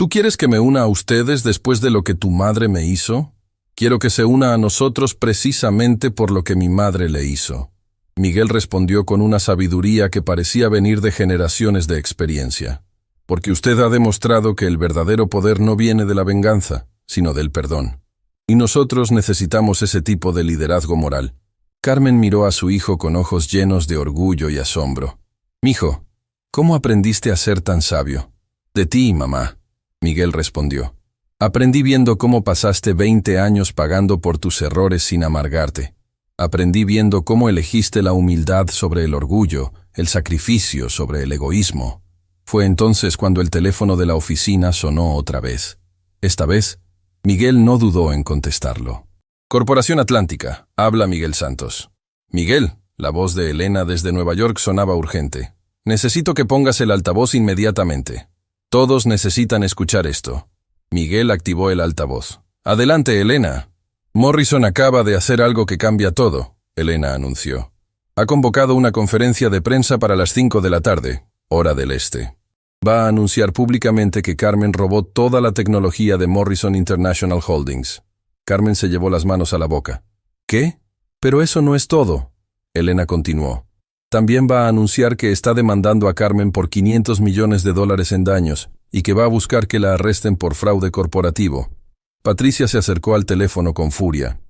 quieres que me una a ustedes después de lo que tu madre me hizo? Quiero que se una a nosotros precisamente por lo que mi madre le hizo. Miguel respondió con una sabiduría que parecía venir de generaciones de experiencia. Porque usted ha demostrado que el verdadero poder no viene de la venganza, sino del perdón. Y nosotros necesitamos ese tipo de liderazgo moral. Carmen miró a su hijo con ojos llenos de orgullo y asombro. «Mijo, ¿cómo aprendiste a ser tan sabio?» «De ti, mamá», Miguel respondió. «Aprendí viendo cómo pasaste 20 años pagando por tus errores sin amargarte. Aprendí viendo cómo elegiste la humildad sobre el orgullo, el sacrificio sobre el egoísmo. Fue entonces cuando el teléfono de la oficina sonó otra vez. Esta vez, Miguel no dudó en contestarlo. «Corporación Atlántica», habla Miguel Santos. «Miguel», la voz de Elena desde Nueva York sonaba urgente. «Necesito que pongas el altavoz inmediatamente. Todos necesitan escuchar esto». Miguel activó el altavoz. «Adelante, Elena». «Morrison acaba de hacer algo que cambia todo», Elena anunció. «Ha convocado una conferencia de prensa para las 5 de la tarde, hora del este. Va a anunciar públicamente que Carmen robó toda la tecnología de Morrison International Holdings». Carmen se llevó las manos a la boca. «¿Qué? Pero eso no es todo», Elena continuó. «También va a anunciar que está demandando a Carmen por $500 millones en daños y que va a buscar que la arresten por fraude corporativo». Patricia se acercó al teléfono con furia.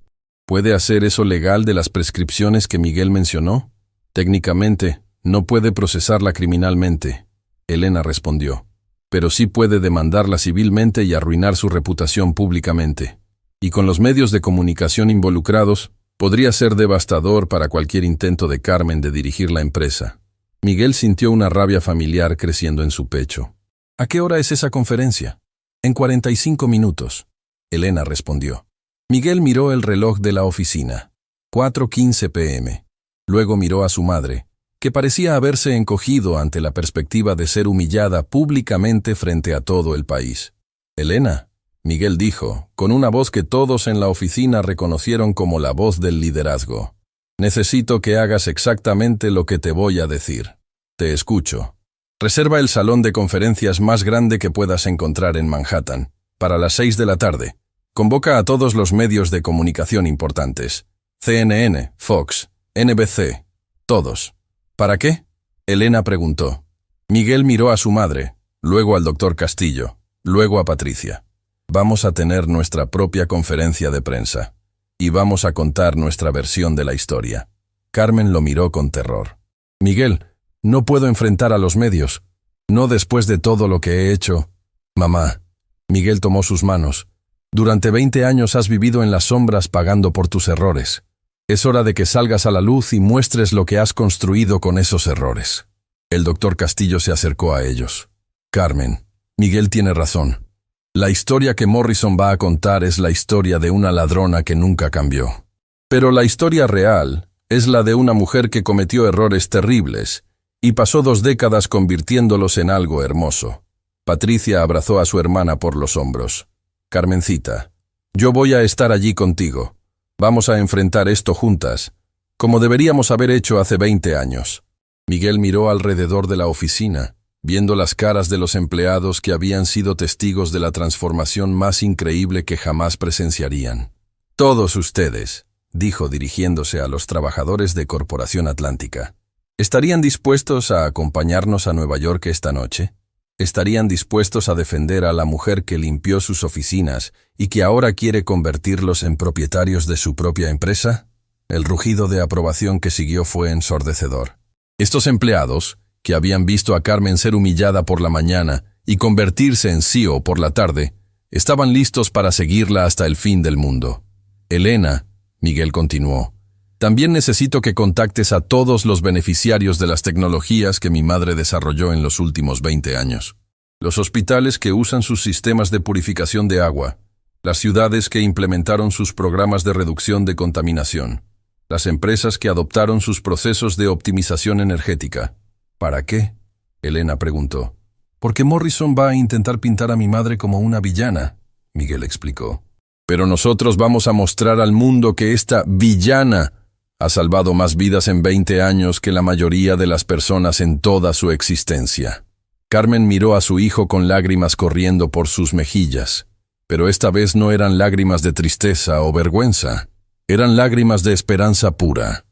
¿Puede hacer eso legal de las prescripciones que Miguel mencionó? Técnicamente, no puede procesarla criminalmente, Elena respondió. Pero sí puede demandarla civilmente y arruinar su reputación públicamente. Y con los medios de comunicación involucrados, podría ser devastador para cualquier intento de Carmen de dirigir la empresa. Miguel sintió una rabia familiar creciendo en su pecho. ¿A qué hora es esa conferencia? En 45 minutos, Elena respondió. Miguel miró el reloj de la oficina. 4:15 p.m. Luego miró a su madre, que parecía haberse encogido ante la perspectiva de ser humillada públicamente frente a todo el país. «Elena», Miguel dijo, con una voz que todos en la oficina reconocieron como la voz del liderazgo. «Necesito que hagas exactamente lo que te voy a decir. Te escucho. Reserva el salón de conferencias más grande que puedas encontrar en Manhattan, para las 6 de la tarde. Convoca a todos los medios de comunicación importantes. CNN, Fox, NBC, todos». «¿Para qué?», Elena preguntó. Miguel miró a su madre, luego al doctor Castillo, luego a Patricia. «Vamos a tener nuestra propia conferencia de prensa. Y vamos a contar nuestra versión de la historia». Carmen lo miró con terror. «Miguel, no puedo enfrentar a los medios. No después de todo lo que he hecho». «Mamá». Miguel tomó sus manos. «Durante 20 años has vivido en las sombras pagando por tus errores. Es hora de que salgas a la luz y muestres lo que has construido con esos errores». El doctor Castillo se acercó a ellos. «Carmen, Miguel tiene razón. La historia que Morrison va a contar es la historia de una ladrona que nunca cambió. Pero la historia real es la de una mujer que cometió errores terribles y pasó 2 décadas convirtiéndolos en algo hermoso». Patricia abrazó a su hermana por los hombros. «Carmencita, yo voy a estar allí contigo. Vamos a enfrentar esto juntas, como deberíamos haber hecho hace 20 años». Miguel miró alrededor de la oficina, viendo las caras de los empleados que habían sido testigos de la transformación más increíble que jamás presenciarían. «Todos ustedes», dijo dirigiéndose a los trabajadores de Corporación Atlántica, ¿estarían dispuestos a acompañarnos a Nueva York esta noche? ¿Estarían dispuestos a defender a la mujer que limpió sus oficinas y que ahora quiere convertirlos en propietarios de su propia empresa? El rugido de aprobación que siguió fue ensordecedor. Estos empleados, que habían visto a Carmen ser humillada por la mañana y convertirse en CEO por la tarde, estaban listos para seguirla hasta el fin del mundo. «Elena», Miguel continuó, «también necesito que contactes a todos los beneficiarios de las tecnologías que mi madre desarrolló en los últimos 20 años. Los hospitales que usan sus sistemas de purificación de agua, las ciudades que implementaron sus programas de reducción de contaminación, las empresas que adoptaron sus procesos de optimización energética». «¿Para qué?», Elena preguntó. «Porque Morrison va a intentar pintar a mi madre como una villana», Miguel explicó. «Pero nosotros vamos a mostrar al mundo que esta villana ha salvado más vidas en 20 años que la mayoría de las personas en toda su existencia». Carmen miró a su hijo con lágrimas corriendo por sus mejillas, pero esta vez no eran lágrimas de tristeza o vergüenza, eran lágrimas de esperanza pura.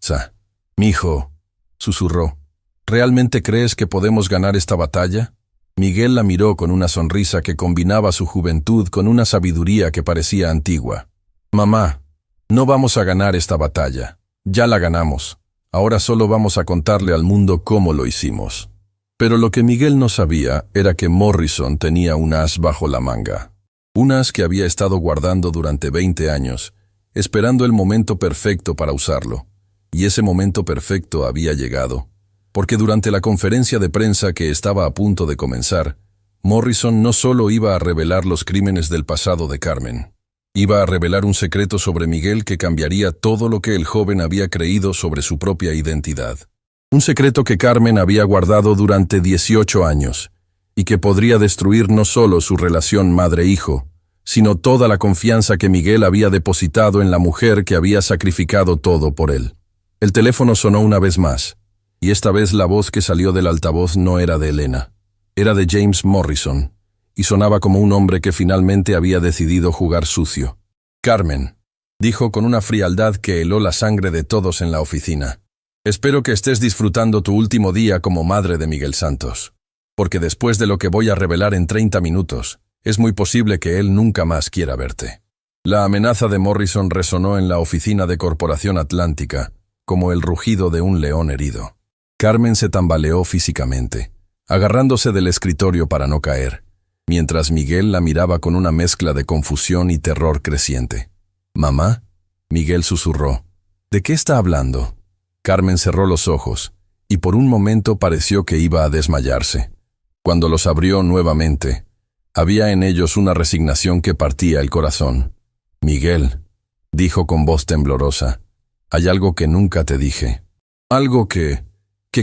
«Mijo», susurró, «¿realmente crees que podemos ganar esta batalla?». Miguel la miró con una sonrisa que combinaba su juventud con una sabiduría que parecía antigua. «Mamá, no vamos a ganar esta batalla. Ya la ganamos. Ahora solo vamos a contarle al mundo cómo lo hicimos». Pero lo que Miguel no sabía era que Morrison tenía un as bajo la manga. Un as que había estado guardando durante 20 años, esperando el momento perfecto para usarlo. Y ese momento perfecto había llegado. Porque durante la conferencia de prensa que estaba a punto de comenzar, Morrison no solo iba a revelar los crímenes del pasado de Carmen, iba a revelar un secreto sobre Miguel que cambiaría todo lo que el joven había creído sobre su propia identidad. Un secreto que Carmen había guardado durante 18 años, y que podría destruir no solo su relación madre-hijo, sino toda la confianza que Miguel había depositado en la mujer que había sacrificado todo por él. El teléfono sonó una vez más, y esta vez la voz que salió del altavoz no era de Elena, era de James Morrison, y sonaba como un hombre que finalmente había decidido jugar sucio. «Carmen», dijo con una frialdad que heló la sangre de todos en la oficina, «espero que estés disfrutando tu último día como madre de Miguel Santos, porque después de lo que voy a revelar en 30 minutos, es muy posible que él nunca más quiera verte». La amenaza de Morrison resonó en la oficina de Corporación Atlántica, como el rugido de un león herido. Carmen se tambaleó físicamente, agarrándose del escritorio para no caer, mientras Miguel la miraba con una mezcla de confusión y terror creciente. «¿Mamá?», Miguel susurró. «¿De qué está hablando?». Carmen cerró los ojos, y por un momento pareció que iba a desmayarse. Cuando los abrió nuevamente, Había en ellos una resignación que partía el corazón. «Miguel», dijo con voz temblorosa, «hay algo que nunca te dije. Algo que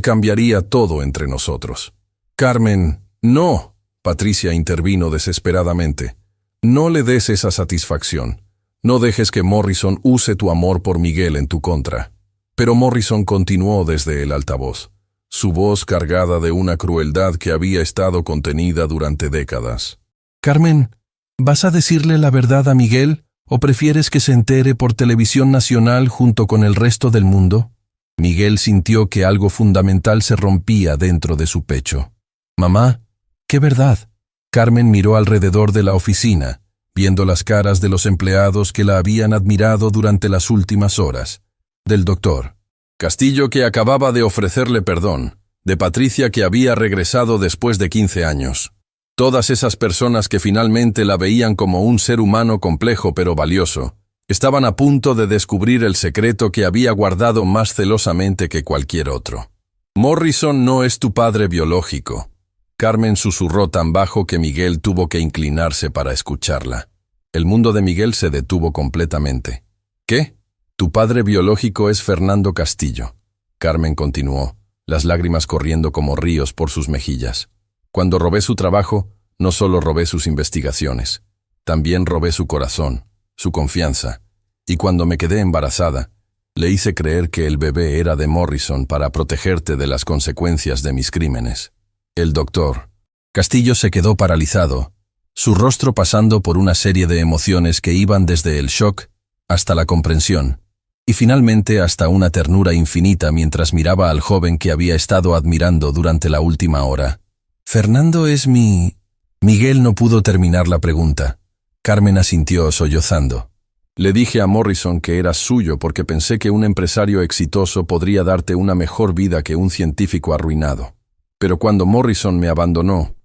cambiaría todo entre nosotros». «Carmen, no», Patricia intervino desesperadamente. «No le des esa satisfacción. No dejes que Morrison use tu amor por Miguel en tu contra». Pero Morrison continuó desde el altavoz, su voz cargada de una crueldad que había estado contenida durante décadas. «Carmen, ¿vas a decirle la verdad a Miguel o prefieres que se entere por televisión nacional junto con el resto del mundo?» Miguel sintió que algo fundamental se rompía dentro de su pecho. «Mamá, ¿qué verdad?» Carmen miró alrededor de la oficina, viendo las caras de los empleados que la habían admirado durante las últimas horas. Del doctor Castillo, que acababa de ofrecerle perdón, de Patricia, que había regresado después de 15 años. Todas esas personas que finalmente la veían como un ser humano complejo pero valioso, estaban a punto de descubrir el secreto que había guardado más celosamente que cualquier otro. «Morrison no es tu padre biológico». Carmen susurró tan bajo que Miguel tuvo que inclinarse para escucharla. El mundo de Miguel se detuvo completamente. «¿Qué? Tu padre biológico es Fernando Castillo», Carmen continuó, las lágrimas corriendo como ríos por sus mejillas. «Cuando robé su trabajo, no solo robé sus investigaciones, también robé su corazón, su confianza, y cuando me quedé embarazada, le hice creer que el bebé era de Morrison para protegerte de las consecuencias de mis crímenes». El doctor Castillo se quedó paralizado, su rostro pasando por una serie de emociones que iban desde el shock hasta la comprensión, y finalmente hasta una ternura infinita mientras miraba al joven que había estado admirando durante la última hora. «Fernando es mi...» Miguel no pudo terminar la pregunta. Carmen asintió sollozando. «Le dije a Morrison que eras suyo porque pensé que un empresario exitoso podría darte una mejor vida que un científico arruinado. Pero cuando Morrison me abandonó,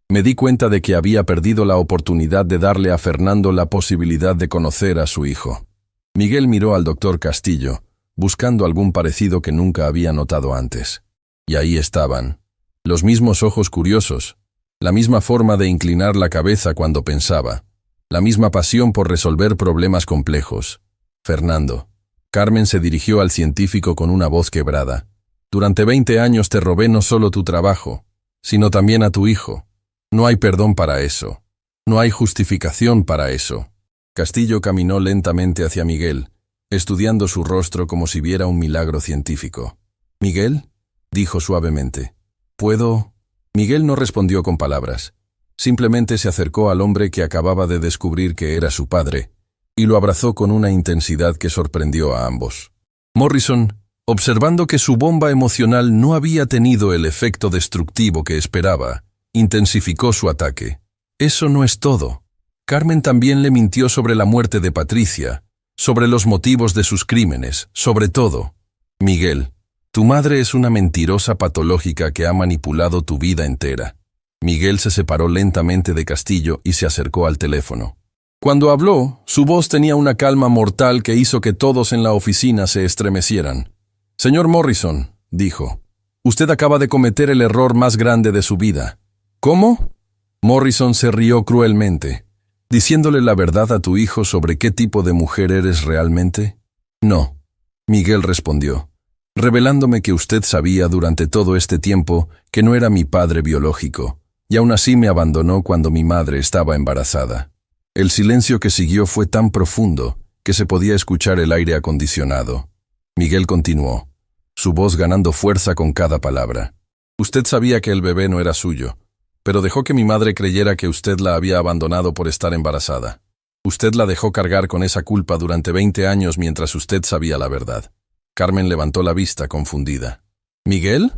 me di cuenta de que había perdido la oportunidad de darle a Fernando la posibilidad de conocer a su hijo». Miguel miró al doctor Castillo, buscando algún parecido que nunca había notado antes. Y ahí estaban, los mismos ojos curiosos, la misma forma de inclinar la cabeza cuando pensaba, la misma pasión por resolver problemas complejos. «Fernando». Carmen se dirigió al científico con una voz quebrada. «Durante 20 años te robé no solo tu trabajo, sino también a tu hijo. No hay perdón para eso. No hay justificación para eso». Castillo caminó lentamente hacia Miguel, estudiando su rostro como si viera un milagro científico. «¿Miguel?», dijo suavemente. «¿Puedo...?» Miguel no respondió con palabras. Simplemente se acercó al hombre que acababa de descubrir que era su padre, y lo abrazó con una intensidad que sorprendió a ambos. Morrison, observando que su bomba emocional no había tenido el efecto destructivo que esperaba, intensificó su ataque. «Eso no es todo. Carmen también le mintió sobre la muerte de Patricia, sobre los motivos de sus crímenes, sobre todo. Miguel, tu madre es una mentirosa patológica que ha manipulado tu vida entera». Miguel se separó lentamente de Castillo y se acercó al teléfono. Cuando habló, su voz tenía una calma mortal que hizo que todos en la oficina se estremecieran. «Señor Morrison», dijo, «usted acaba de cometer el error más grande de su vida». «¿Cómo?». Morrison se rió cruelmente. «¿Diciéndole la verdad a tu hijo sobre qué tipo de mujer eres realmente?». «No», Miguel respondió, «revelándome que usted sabía durante todo este tiempo que no era mi padre biológico, y aún así me abandonó cuando mi madre estaba embarazada». El silencio que siguió fue tan profundo que se podía escuchar el aire acondicionado. Miguel continuó, su voz ganando fuerza con cada palabra. «Usted sabía que el bebé no era suyo, pero dejó que mi madre creyera que usted la había abandonado por estar embarazada. Usted la dejó cargar con esa culpa durante 20 años mientras usted sabía la verdad». Carmen levantó la vista confundida. «¿Miguel?».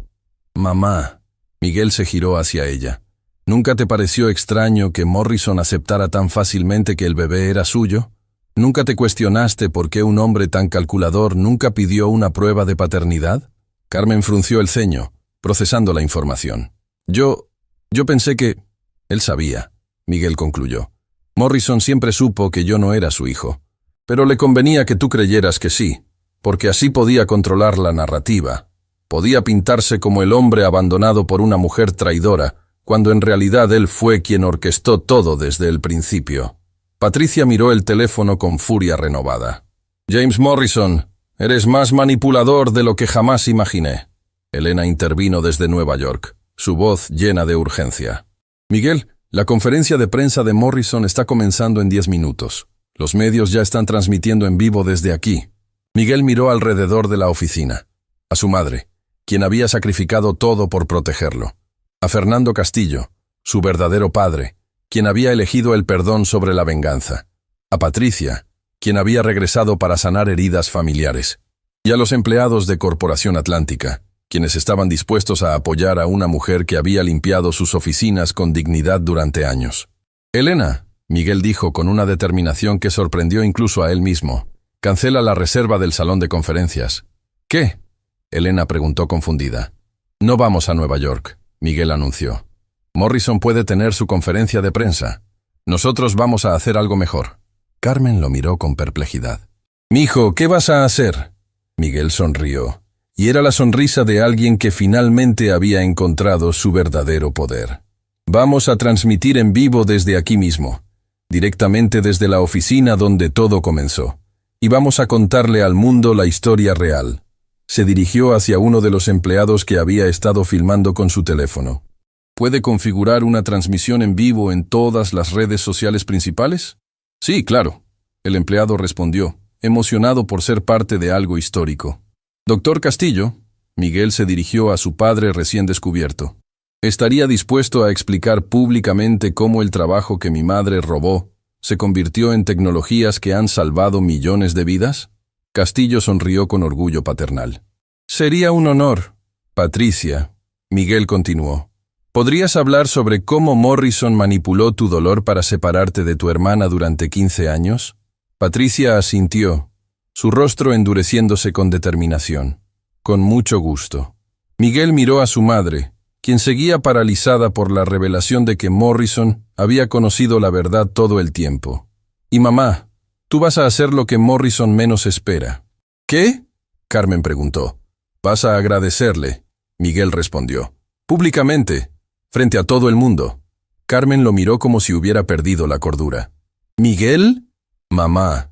«Mamá». Miguel se giró hacia ella. «¿Nunca te pareció extraño que Morrison aceptara tan fácilmente que el bebé era suyo? ¿Nunca te cuestionaste por qué un hombre tan calculador nunca pidió una prueba de paternidad?». Carmen frunció el ceño, procesando la información. Yo pensé que... Él sabía», Miguel concluyó. «Morrison siempre supo que yo no era su hijo. Pero le convenía que tú creyeras que sí, porque así podía controlar la narrativa. Podía pintarse como el hombre abandonado por una mujer traidora, cuando en realidad él fue quien orquestó todo desde el principio. Patricia miró el teléfono con furia renovada. James Morrison, eres más manipulador de lo que jamás imaginé. Elena intervino desde Nueva York, su voz llena de urgencia. Miguel, la conferencia de prensa de Morrison está comenzando en 10 minutos. Los medios ya están transmitiendo en vivo desde aquí. Miguel miró alrededor de la oficina. A su madre, quien había sacrificado todo por protegerlo. A Fernando Castillo, su verdadero padre, quien había elegido el perdón sobre la venganza. A Patricia, quien había regresado para sanar heridas familiares. Y a los empleados de Corporación Atlántica, quienes estaban dispuestos a apoyar a una mujer que había limpiado sus oficinas con dignidad durante años. Elena, Miguel dijo con una determinación que sorprendió incluso a él mismo, cancela la reserva del salón de conferencias. ¿Qué? Elena preguntó confundida. No vamos a Nueva York, Miguel anunció. Morrison puede tener su conferencia de prensa. Nosotros vamos a hacer algo mejor. Carmen lo miró con perplejidad. «Mijo, ¿qué vas a hacer?» Miguel sonrió, y era la sonrisa de alguien que finalmente había encontrado su verdadero poder. «Vamos a transmitir en vivo desde aquí mismo, directamente desde la oficina donde todo comenzó, y vamos a contarle al mundo la historia real». Se dirigió hacia uno de los empleados que había estado filmando con su teléfono. ¿Puede configurar una transmisión en vivo en todas las redes sociales principales? Sí, claro. El empleado respondió, emocionado por ser parte de algo histórico. Doctor Castillo, Miguel se dirigió a su padre recién descubierto. ¿Estaría dispuesto a explicar públicamente cómo el trabajo que mi madre robó se convirtió en tecnologías que han salvado millones de vidas? Castillo sonrió con orgullo paternal. Sería un honor. Patricia, Miguel continuó. ¿Podrías hablar sobre cómo Morrison manipuló tu dolor para separarte de tu hermana durante 15 años? Patricia asintió, su rostro endureciéndose con determinación. Con mucho gusto. Miguel miró a su madre, quien seguía paralizada por la revelación de que Morrison había conocido la verdad todo el tiempo. Y mamá, tú vas a hacer lo que Morrison menos espera. ¿Qué? Carmen preguntó. Vas a agradecerle, Miguel respondió. Públicamente, frente a todo el mundo. Carmen lo miró como si hubiera perdido la cordura. ¿Miguel? Mamá,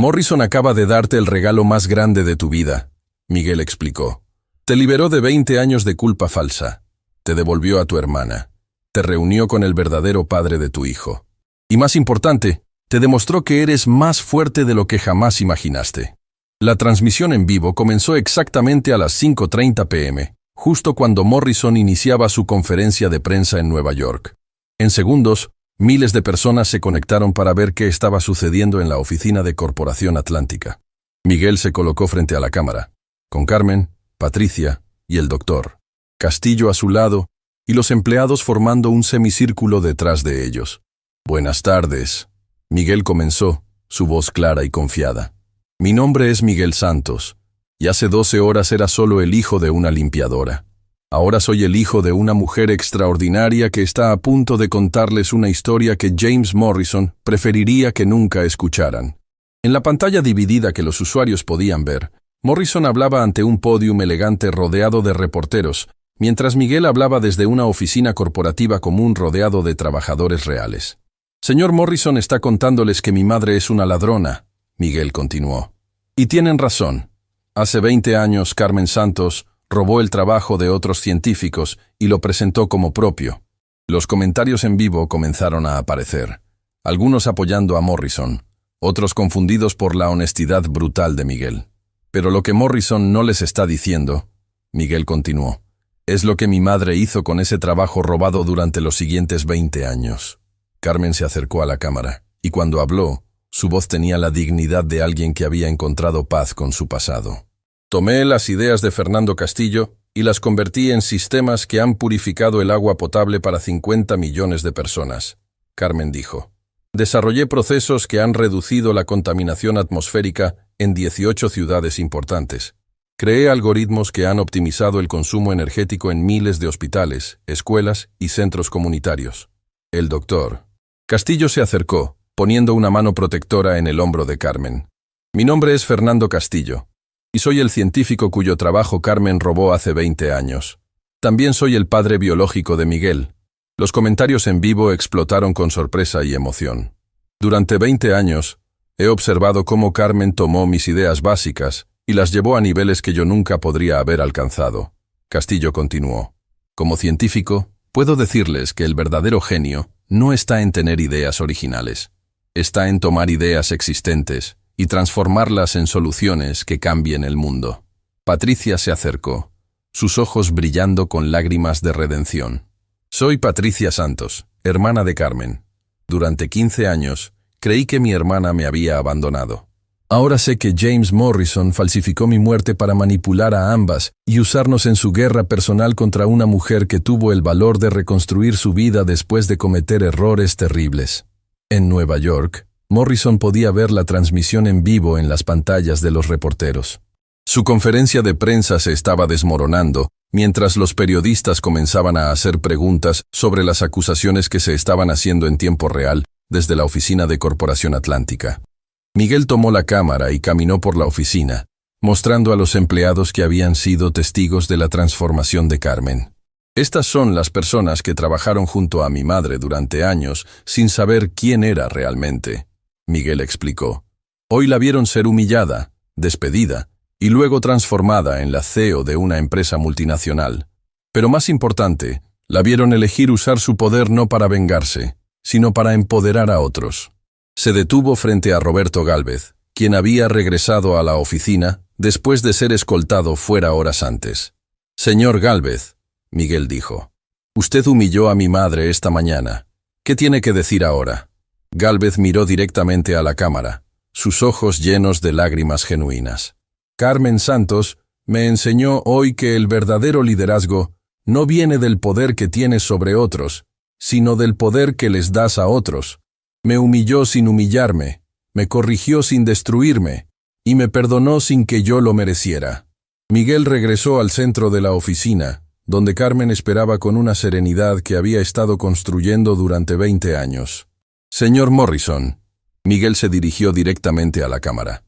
Morrison acaba de darte el regalo más grande de tu vida, Miguel explicó. Te liberó de 20 años de culpa falsa. Te devolvió a tu hermana. Te reunió con el verdadero padre de tu hijo. Y más importante, te demostró que eres más fuerte de lo que jamás imaginaste. La transmisión en vivo comenzó exactamente a las 5:30 p.m., justo cuando Morrison iniciaba su conferencia de prensa en Nueva York. En segundos, miles de personas se conectaron para ver qué estaba sucediendo en la oficina de Corporación Atlántica. Miguel se colocó frente a la cámara, con Carmen, Patricia y el doctor. Castillo a su lado y los empleados formando un semicírculo detrás de ellos. Buenas tardes. Miguel comenzó, su voz clara y confiada. Mi nombre es Miguel Santos, y hace 12 horas era solo el hijo de una limpiadora. Ahora soy el hijo de una mujer extraordinaria que está a punto de contarles una historia que James Morrison preferiría que nunca escucharan. En la pantalla dividida que los usuarios podían ver, Morrison hablaba ante un pódium elegante rodeado de reporteros, mientras Miguel hablaba desde una oficina corporativa común rodeado de trabajadores reales. Señor Morrison está contándoles que mi madre es una ladrona, Miguel continuó. Y tienen razón. Hace 20 años Carmen Santos robó el trabajo de otros científicos y lo presentó como propio. Los comentarios en vivo comenzaron a aparecer, algunos apoyando a Morrison, otros confundidos por la honestidad brutal de Miguel. Pero lo que Morrison no les está diciendo, Miguel continuó, es lo que mi madre hizo con ese trabajo robado durante los siguientes 20 años. Carmen se acercó a la cámara, y cuando habló, su voz tenía la dignidad de alguien que había encontrado paz con su pasado. Tomé las ideas de Fernando Castillo y las convertí en sistemas que han purificado el agua potable para 50 millones de personas, Carmen dijo. Desarrollé procesos que han reducido la contaminación atmosférica en 18 ciudades importantes. Creé algoritmos que han optimizado el consumo energético en miles de hospitales, escuelas y centros comunitarios. El doctor Castillo se acercó, poniendo una mano protectora en el hombro de Carmen. Mi nombre es Fernando Castillo, y soy el científico cuyo trabajo Carmen robó hace 20 años. También soy el padre biológico de Miguel. Los comentarios en vivo explotaron con sorpresa y emoción. Durante 20 años, he observado cómo Carmen tomó mis ideas básicas y las llevó a niveles que yo nunca podría haber alcanzado. Castillo continuó. Como científico, puedo decirles que el verdadero genio no está en tener ideas originales. Está en tomar ideas existentes y transformarlas en soluciones que cambien el mundo. Patricia se acercó, sus ojos brillando con lágrimas de redención. Soy Patricia Santos, hermana de Carmen. Durante 15 años, creí que mi hermana me había abandonado. Ahora sé que James Morrison falsificó mi muerte para manipular a ambas y usarnos en su guerra personal contra una mujer que tuvo el valor de reconstruir su vida después de cometer errores terribles. En Nueva York, Morrison podía ver la transmisión en vivo en las pantallas de los reporteros. Su conferencia de prensa se estaba desmoronando, mientras los periodistas comenzaban a hacer preguntas sobre las acusaciones que se estaban haciendo en tiempo real desde la oficina de Corporación Atlántica. Miguel tomó la cámara y caminó por la oficina, mostrando a los empleados que habían sido testigos de la transformación de Carmen. Estas son las personas que trabajaron junto a mi madre durante años sin saber quién era realmente, Miguel explicó. Hoy la vieron ser humillada, despedida, y luego transformada en la CEO de una empresa multinacional. Pero más importante, la vieron elegir usar su poder no para vengarse, sino para empoderar a otros. Se detuvo frente a Roberto Gálvez, quien había regresado a la oficina después de ser escoltado fuera horas antes. Señor Gálvez, Miguel dijo, usted humilló a mi madre esta mañana. ¿Qué tiene que decir ahora? Gálvez miró directamente a la cámara, sus ojos llenos de lágrimas genuinas. Carmen Santos me enseñó hoy que el verdadero liderazgo no viene del poder que tienes sobre otros, sino del poder que les das a otros. Me humilló sin humillarme, me corrigió sin destruirme, y me perdonó sin que yo lo mereciera. Miguel regresó al centro de la oficina, donde Carmen esperaba con una serenidad que había estado construyendo durante 20 años. Señor Morrison, Miguel se dirigió directamente a la cámara.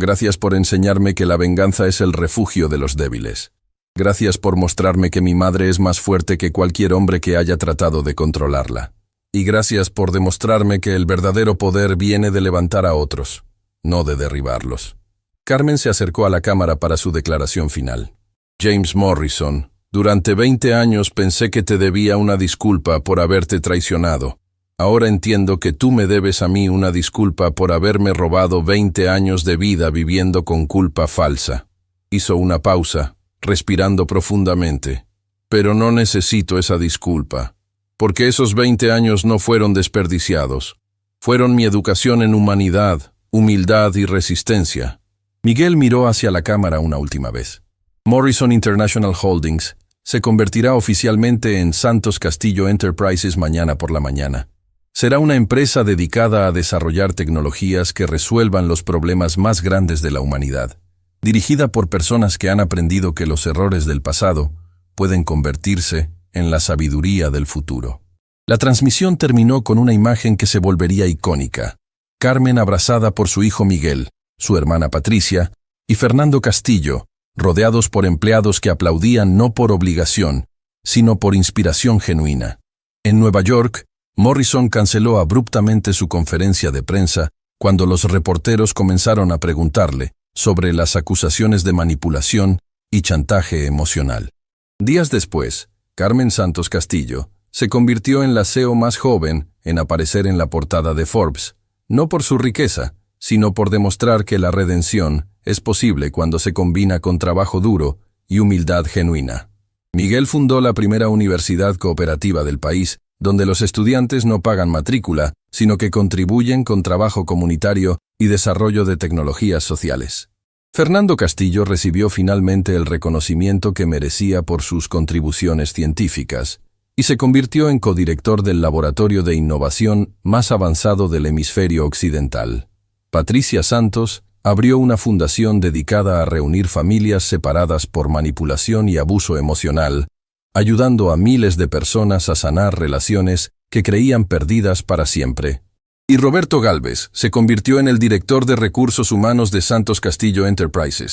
Gracias por enseñarme que la venganza es el refugio de los débiles. Gracias por mostrarme que mi madre es más fuerte que cualquier hombre que haya tratado de controlarla. Y gracias por demostrarme que el verdadero poder viene de levantar a otros, no de derribarlos. Carmen se acercó a la cámara para su declaración final. James Morrison, durante 20 años pensé que te debía una disculpa por haberte traicionado. Ahora entiendo que tú me debes a mí una disculpa por haberme robado 20 años de vida viviendo con culpa falsa. Hizo una pausa, respirando profundamente. Pero no necesito esa disculpa, porque esos 20 años no fueron desperdiciados. Fueron mi educación en humanidad, humildad y resistencia. Miguel miró hacia la cámara una última vez. Morrison International Holdings se convertirá oficialmente en Santos Castillo Enterprises mañana por la mañana. Será una empresa dedicada a desarrollar tecnologías que resuelvan los problemas más grandes de la humanidad, dirigida por personas que han aprendido que los errores del pasado pueden convertirse en la sabiduría del futuro. La transmisión terminó con una imagen que se volvería icónica. Carmen abrazada por su hijo Miguel, su hermana Patricia y Fernando Castillo, rodeados por empleados que aplaudían no por obligación, sino por inspiración genuina. En Nueva York, Morrison canceló abruptamente su conferencia de prensa cuando los reporteros comenzaron a preguntarle sobre las acusaciones de manipulación y chantaje emocional. Días después, Carmen Santos Castillo se convirtió en la CEO más joven en aparecer en la portada de Forbes, no por su riqueza, sino por demostrar que la redención es posible cuando se combina con trabajo duro y humildad genuina. Miguel fundó la primera universidad cooperativa del país, donde los estudiantes no pagan matrícula, sino que contribuyen con trabajo comunitario y desarrollo de tecnologías sociales. Fernando Castillo recibió finalmente el reconocimiento que merecía por sus contribuciones científicas y se convirtió en codirector del laboratorio de innovación más avanzado del hemisferio occidental. Patricia Santos abrió una fundación dedicada a reunir familias separadas por manipulación y abuso emocional, ayudando a miles de personas a sanar relaciones que creían perdidas para siempre. Y Roberto Gálvez se convirtió en el director de recursos humanos de Santos Castillo Enterprises.